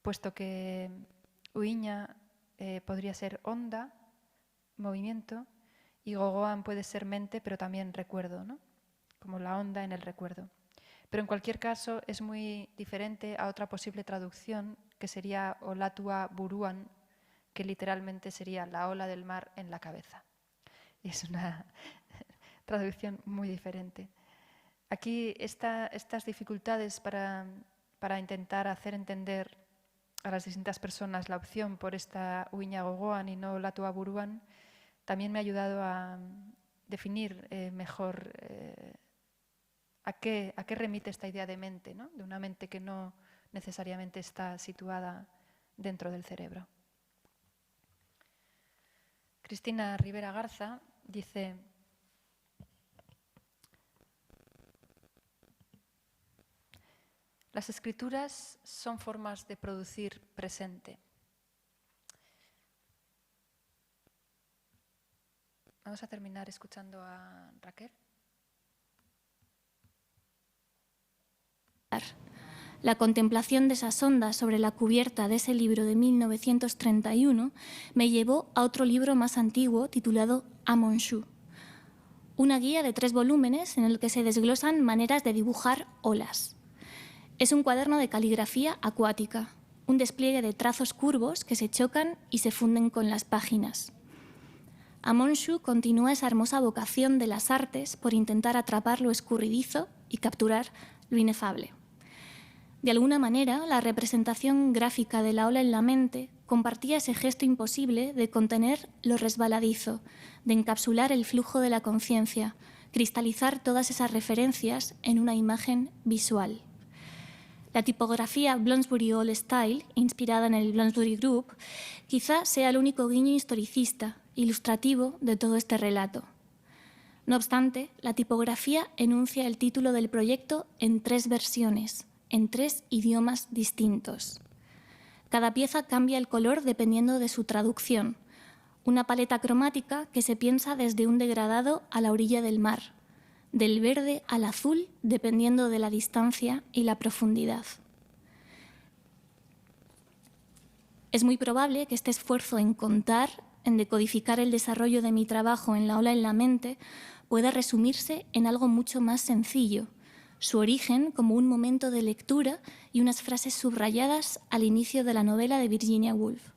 puesto que Uiña podría ser onda, movimiento, y Gogoan puede ser mente, pero también recuerdo, ¿no? Como la onda en el recuerdo. Pero en cualquier caso es muy diferente a otra posible traducción, que sería Olatua Buruan, que literalmente sería la ola del mar en la cabeza. Es una traducción muy diferente. Aquí estas dificultades para intentar hacer entender a las distintas personas la opción por esta Uiña Gogoan y no Olatua Buruan también me ha ayudado a definir mejor a qué remite esta idea de mente, ¿no? De una mente que no necesariamente está situada dentro del cerebro. Cristina Rivera Garza dice: las escrituras son formas de producir presente. Vamos a terminar escuchando a Raquel. La contemplación de esas ondas sobre la cubierta de ese libro de 1931 me llevó a otro libro más antiguo titulado Amonshu, una guía de 3 volúmenes en el que se desglosan maneras de dibujar olas. Es un cuaderno de caligrafía acuática, un despliegue de trazos curvos que se chocan y se funden con las páginas. Amonshu continúa esa hermosa vocación de las artes por intentar atrapar lo escurridizo y capturar lo inefable. De alguna manera, la representación gráfica de la ola en la mente compartía ese gesto imposible de contener lo resbaladizo, de encapsular el flujo de la conciencia, cristalizar todas esas referencias en una imagen visual. La tipografía Bloomsbury Old Style, inspirada en el Bloomsbury Group, quizá sea el único guiño historicista, ilustrativo de todo este relato. No obstante, la tipografía enuncia el título del proyecto en 3 versiones, en 3 idiomas distintos. Cada pieza cambia el color dependiendo de su traducción, una paleta cromática que se piensa desde un degradado a la orilla del mar, del verde al azul dependiendo de la distancia y la profundidad. Es muy probable que este esfuerzo en contar, en decodificar el desarrollo de mi trabajo en La ola en la mente, pueda resumirse en algo mucho más sencillo, su origen como un momento de lectura y unas frases subrayadas al inicio de la novela de Virginia Woolf.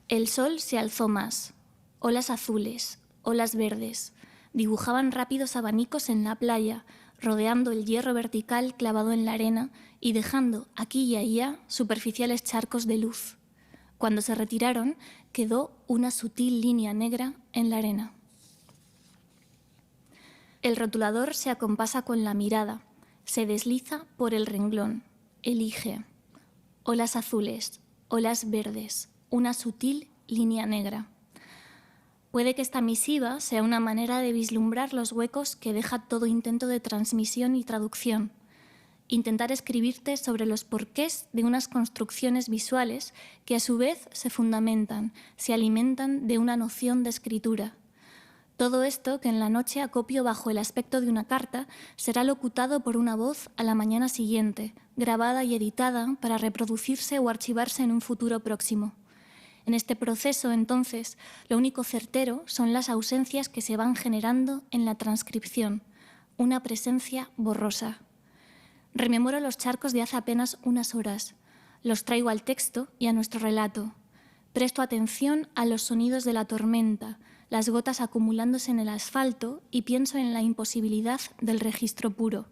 El sol se alzó más, olas azules, olas verdes, dibujaban rápidos abanicos en la playa, rodeando el hierro vertical clavado en la arena y dejando aquí y allá superficiales charcos de luz. Cuando se retiraron, quedó una sutil línea negra en la arena. El rotulador se acompasa con la mirada, se desliza por el renglón, elige. Olas azules, olas verdes, una sutil línea negra. Puede que esta misiva sea una manera de vislumbrar los huecos que deja todo intento de transmisión y traducción. Intentar escribirte sobre los porqués de unas construcciones visuales que a su vez se fundamentan, se alimentan de una noción de escritura. Todo esto, que en la noche acopio bajo el aspecto de una carta, será locutado por una voz a la mañana siguiente, grabada y editada para reproducirse o archivarse en un futuro próximo. En este proceso, entonces, lo único certero son las ausencias que se van generando en la transcripción, una presencia borrosa. Rememoro los charcos de hace apenas unas horas, los traigo al texto y a nuestro relato. Presto atención a los sonidos de la tormenta, las gotas acumulándose en el asfalto y pienso en la imposibilidad del registro puro.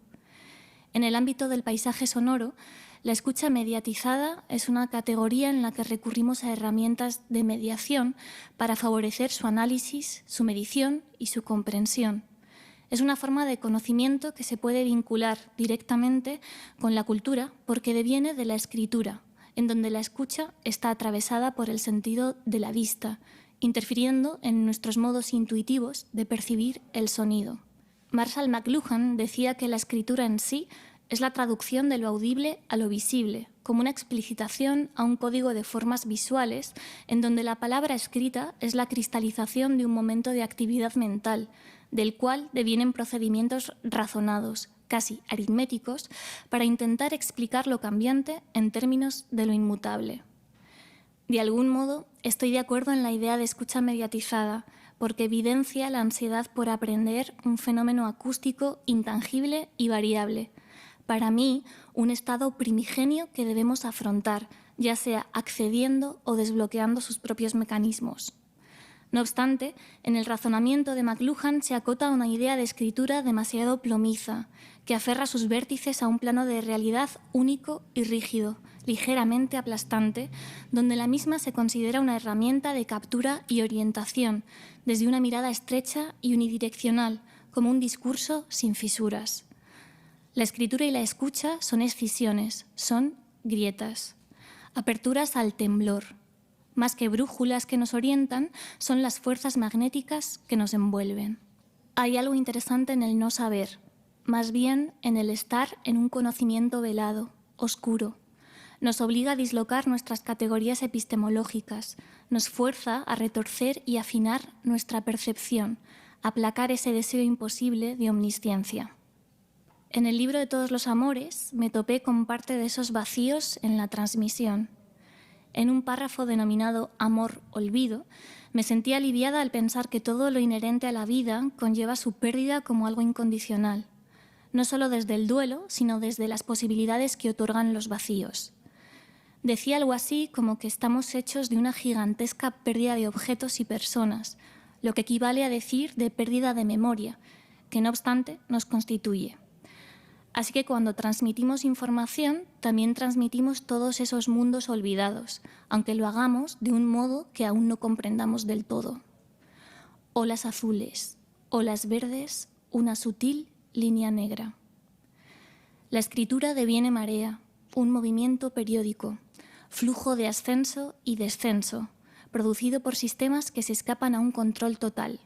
En el ámbito del paisaje sonoro, la escucha mediatizada es una categoría en la que recurrimos a herramientas de mediación para favorecer su análisis, su medición y su comprensión. Es una forma de conocimiento que se puede vincular directamente con la cultura porque deviene de la escritura, en donde la escucha está atravesada por el sentido de la vista, interfiriendo en nuestros modos intuitivos de percibir el sonido. Marshall McLuhan decía que la escritura en sí es la traducción de lo audible a lo visible, como una explicitación a un código de formas visuales en donde la palabra escrita es la cristalización de un momento de actividad mental, del cual devienen procedimientos razonados, casi aritméticos, para intentar explicar lo cambiante en términos de lo inmutable. De algún modo, estoy de acuerdo en la idea de escucha mediatizada, porque evidencia la ansiedad por aprender un fenómeno acústico intangible y variable. Para mí, un estado primigenio que debemos afrontar, ya sea accediendo o desbloqueando sus propios mecanismos. No obstante, en el razonamiento de McLuhan se acota una idea de escritura demasiado plomiza, que aferra sus vértices a un plano de realidad único y rígido, ligeramente aplastante, donde la misma se considera una herramienta de captura y orientación, desde una mirada estrecha y unidireccional, como un discurso sin fisuras. La escritura y la escucha son escisiones, son grietas, aperturas al temblor. Más que brújulas que nos orientan, son las fuerzas magnéticas que nos envuelven. Hay algo interesante en el no saber, más bien en el estar en un conocimiento velado, oscuro. Nos obliga a dislocar nuestras categorías epistemológicas, nos fuerza a retorcer y afinar nuestra percepción, a aplacar ese deseo imposible de omnisciencia. En el libro de Todos los amores me topé con parte de esos vacíos en la transmisión. En un párrafo denominado Amor-Olvido, me sentí aliviada al pensar que todo lo inherente a la vida conlleva su pérdida como algo incondicional, no solo desde el duelo, sino desde las posibilidades que otorgan los vacíos. Decía algo así como que estamos hechos de una gigantesca pérdida de objetos y personas, lo que equivale a decir de pérdida de memoria, que no obstante nos constituye. Así que cuando transmitimos información, también transmitimos todos esos mundos olvidados, aunque lo hagamos de un modo que aún no comprendamos del todo. Olas azules, olas verdes, una sutil línea negra. La escritura deviene marea, un movimiento periódico, flujo de ascenso y descenso, producido por sistemas que se escapan a un control total.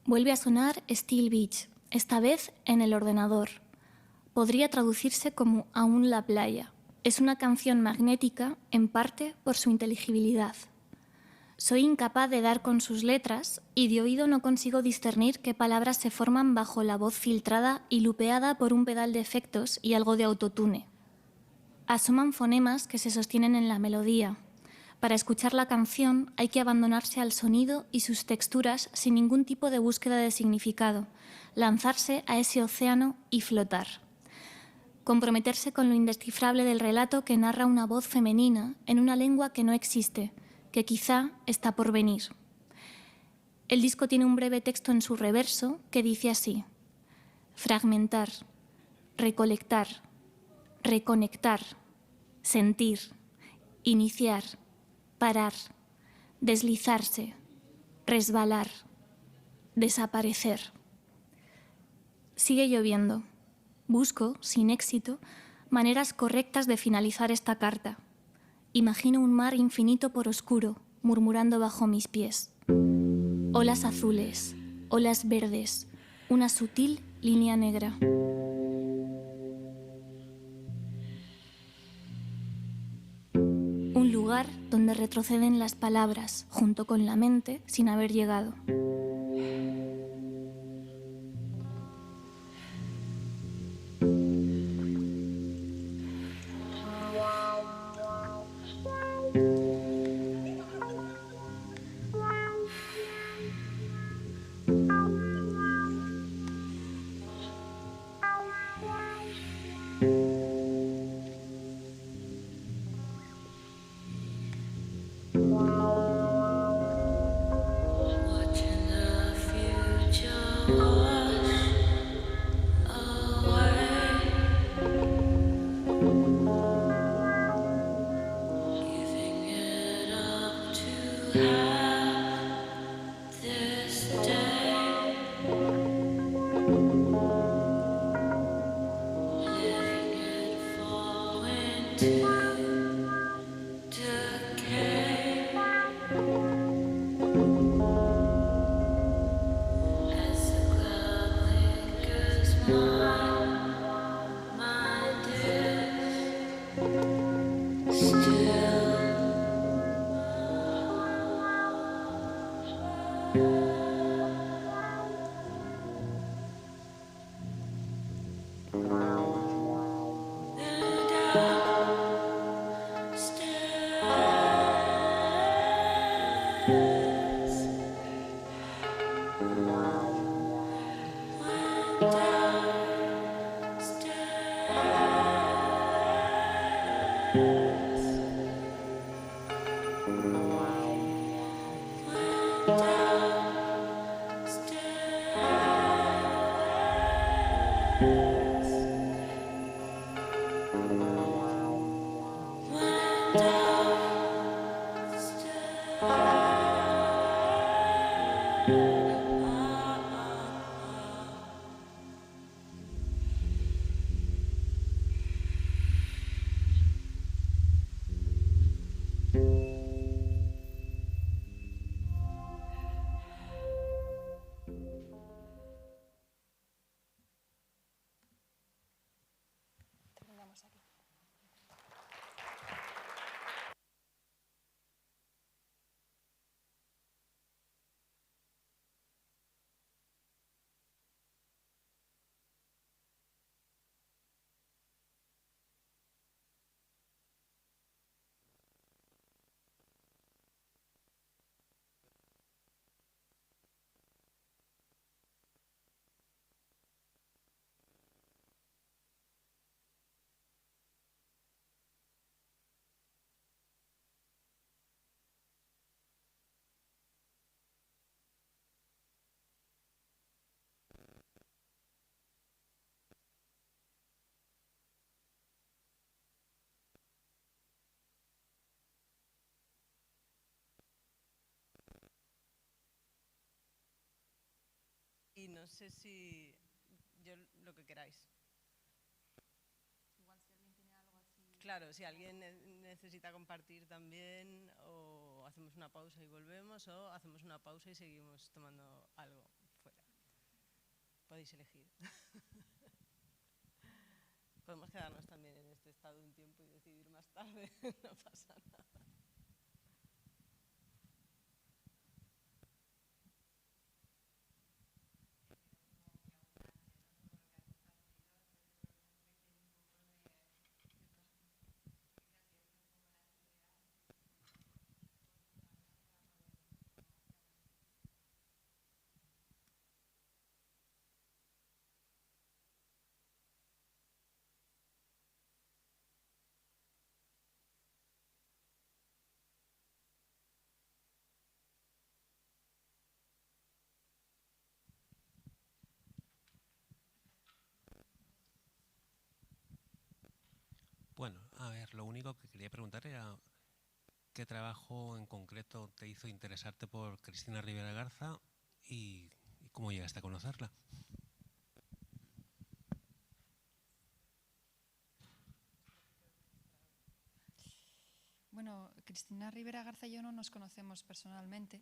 Vuelve a sonar Steel Beach, esta vez en el ordenador. Podría traducirse como Aún la playa. Es una canción magnética, en parte por su inteligibilidad. Soy incapaz de dar con sus letras y de oído no consigo discernir qué palabras se forman bajo la voz filtrada y lupeada por un pedal de efectos y algo de autotune. Asoman fonemas que se sostienen en la melodía. Para escuchar la canción hay que abandonarse al sonido y sus texturas sin ningún tipo de búsqueda de significado, lanzarse a ese océano y flotar. Comprometerse con lo indescifrable del relato que narra una voz femenina en una lengua que no existe, que quizá está por venir. El disco tiene un breve texto en su reverso que dice así: fragmentar, recolectar, reconectar, sentir, iniciar, parar, deslizarse, resbalar, desaparecer. Sigue lloviendo. Busco, sin éxito, maneras correctas de finalizar esta carta. Imagino un mar infinito por oscuro, murmurando bajo mis pies. Olas azules, olas verdes, una sutil línea negra. Un lugar donde retroceden las palabras, junto con la mente, sin haber llegado. Y no sé si yo lo que queráis. claro, si alguien necesita compartir también, o hacemos una pausa y volvemos, o hacemos una pausa y seguimos tomando algo fuera. Podéis elegir. Podemos quedarnos también en este estado un tiempo y decidir más tarde, no pasa nada. Bueno, a ver, lo único que quería preguntar era qué trabajo en concreto te hizo interesarte por Cristina Rivera Garza y cómo llegaste a conocerla. Bueno, Cristina Rivera Garza y yo no nos conocemos personalmente.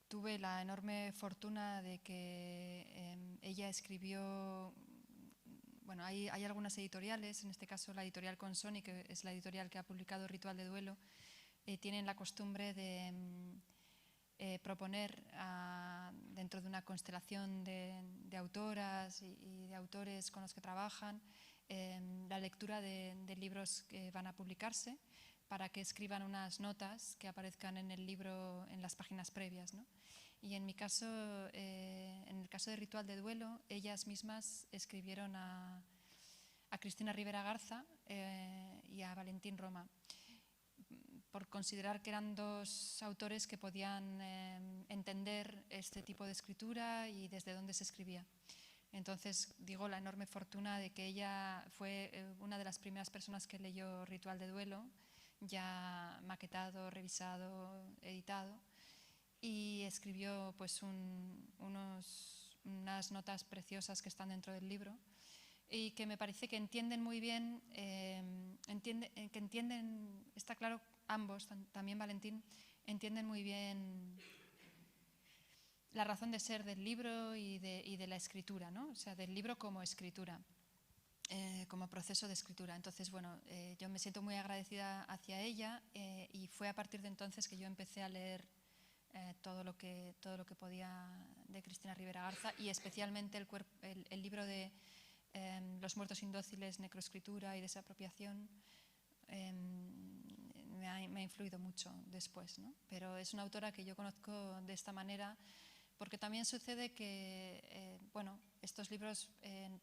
Tuve la enorme fortuna de que ella escribió, bueno, hay algunas editoriales, en este caso la editorial Consoni, que es la editorial que ha publicado Ritual de Duelo, tienen la costumbre de proponer dentro de una constelación de autoras y de autores con los que trabajan la lectura de libros que van a publicarse para que escriban unas notas que aparezcan en el libro en las páginas previas, ¿no? Y en mi caso, en el caso de Ritual de Duelo, ellas mismas escribieron a Cristina Rivera Garza y a Valentín Roma, por considerar que eran dos autores que podían entender este tipo de escritura y desde dónde se escribía. Entonces, digo, la enorme fortuna de que ella fue una de las primeras personas que leyó Ritual de Duelo, ya maquetado, revisado, editado, y escribió pues unas notas preciosas que están dentro del libro y que me parece que entienden muy bien, está claro, ambos, también Valentín, entienden muy bien la razón de ser del libro y de la escritura, ¿no? O sea, del libro como escritura, como proceso de escritura. Entonces, bueno, yo me siento muy agradecida hacia ella y fue a partir de entonces que yo empecé a leer todo lo que podía de Cristina Rivera Garza y especialmente el libro de Los muertos indóciles, necroescritura y desapropiación. Me ha influido mucho después, ¿no? Pero es una autora que yo conozco de esta manera porque también sucede que, bueno, estos libros,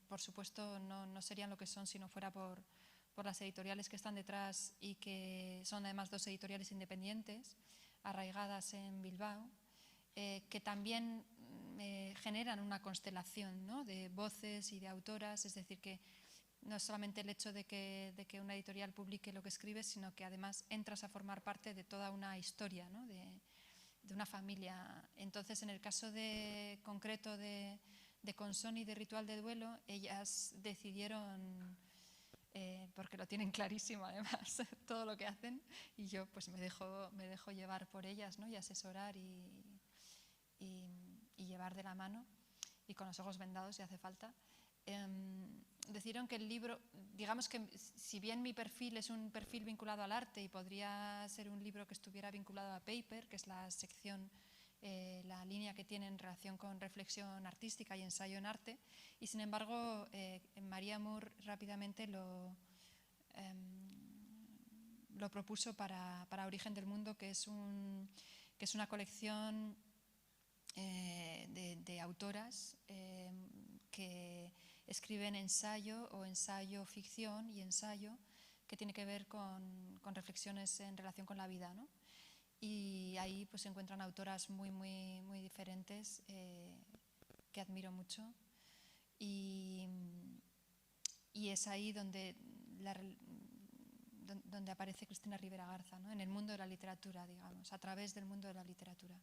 por supuesto, no serían lo que son si no fuera por las editoriales que están detrás y que son además dos editoriales independientes, arraigadas en Bilbao, que también generan una constelación, ¿no?, de voces y de autoras, es decir, que no es solamente el hecho de que una editorial publique lo que escribe, sino que además entras a formar parte de toda una historia, ¿no?, de una familia. Entonces, en el caso concreto de Consoni y de Ritual de Duelo, ellas decidieron, porque lo tienen clarísimo además, todo lo que hacen, y yo pues me dejo llevar por ellas, ¿no?, y asesorar y llevar de la mano, y con los ojos vendados si hace falta. Decidieron que el libro, digamos que si bien mi perfil es un perfil vinculado al arte y podría ser un libro que estuviera vinculado a Paper, que es la sección, la línea que tiene en relación con reflexión artística y ensayo en arte, y sin embargo María Moore rápidamente lo propuso para Origen del Mundo, que es una colección de autoras que escriben ensayo o ensayo-ficción y ensayo que tiene que ver con reflexiones en relación con la vida, ¿no? Y ahí pues se encuentran autoras muy, muy, muy diferentes que admiro mucho y es ahí donde aparece Cristina Rivera Garza, ¿no?, en el mundo de la literatura, digamos, a través del mundo de la literatura.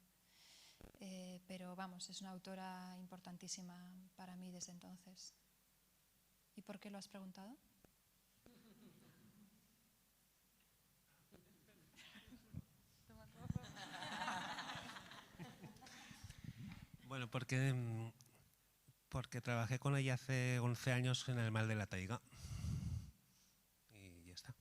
Pero vamos, es una autora importantísima para mí desde entonces. ¿Y por qué lo has preguntado? Bueno, porque trabajé con ella hace 11 años en el Mal de la Taiga. Y ya está.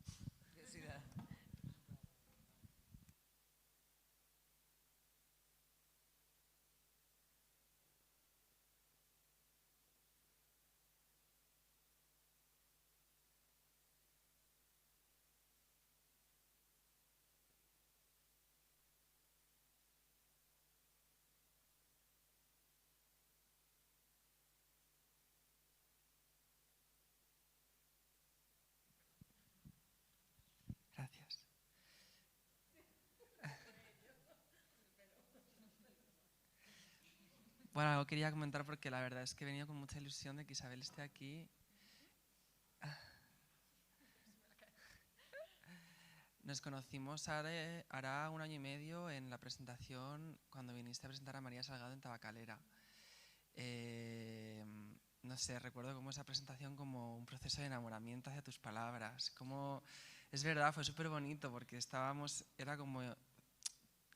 Gracias. Bueno, algo quería comentar porque la verdad es que he venido con mucha ilusión de que Isabel esté aquí. Nos conocimos hará 1 año y medio en la presentación, cuando viniste a presentar a María Salgado en Tabacalera. No sé, recuerdo como esa presentación como un proceso de enamoramiento hacia tus palabras. Como, es verdad, fue súper bonito porque era como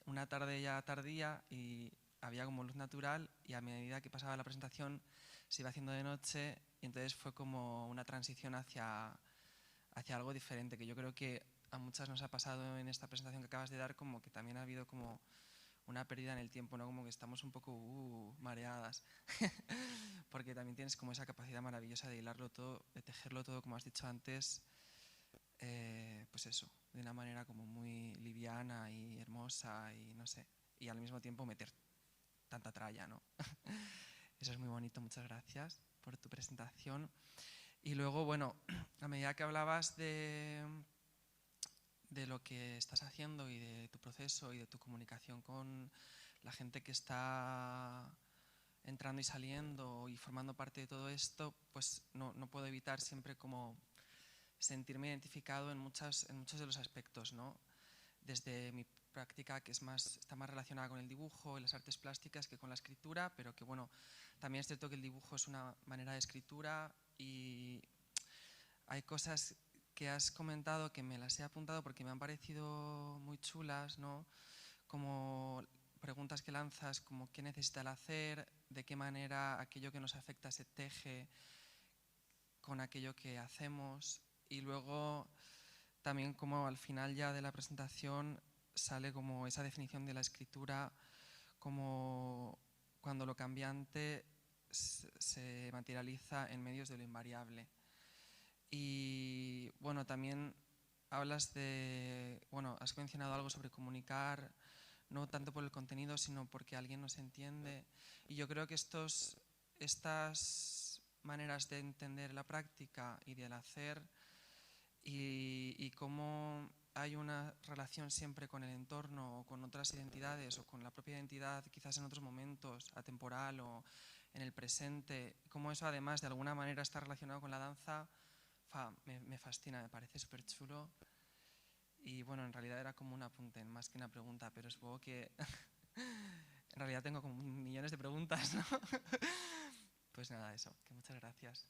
una tarde ya tardía y había como luz natural, y a medida que pasaba la presentación se iba haciendo de noche, y entonces fue como una transición hacia algo diferente, que yo creo que a muchas nos ha pasado en esta presentación que acabas de dar, como que también ha habido como una pérdida en el tiempo, ¿no? Como que estamos un poco mareadas, porque también tienes como esa capacidad maravillosa de hilarlo todo, de tejerlo todo, como has dicho antes, pues eso, de una manera como muy liviana y hermosa y no sé, y al mismo tiempo meter tanta tralla, ¿no? Eso es muy bonito, muchas gracias por tu presentación. Y luego, bueno, a medida que hablabas de lo que estás haciendo y de tu proceso y de tu comunicación con la gente que está entrando y saliendo y formando parte de todo esto, pues no puedo evitar siempre como sentirme identificado en muchos de los aspectos, ¿no? Desde mi práctica, que está más relacionada con el dibujo y las artes plásticas que con la escritura, pero que bueno, también es cierto que el dibujo es una manera de escritura, y hay cosas que has comentado que me las he apuntado porque me han parecido muy chulas, ¿no? Como preguntas que lanzas, como qué necesita el hacer, de qué manera aquello que nos afecta se teje con aquello que hacemos, y luego también como al final ya de la presentación sale como esa definición de la escritura como cuando lo cambiante se materializa en medios de lo invariable. Y bueno, también hablas has mencionado algo sobre comunicar, no tanto por el contenido, sino porque alguien nos entiende. Y yo creo que estas maneras de entender la práctica y del hacer, y cómo hay una relación siempre con el entorno o con otras identidades o con la propia identidad, quizás en otros momentos, atemporal o en el presente, cómo eso además de alguna manera está relacionado con la danza, me fascina, me parece súper chulo. Y bueno, en realidad era como un apunte más que una pregunta, pero supongo que en realidad tengo como millones de preguntas, ¿no? Pues nada, eso, que muchas gracias.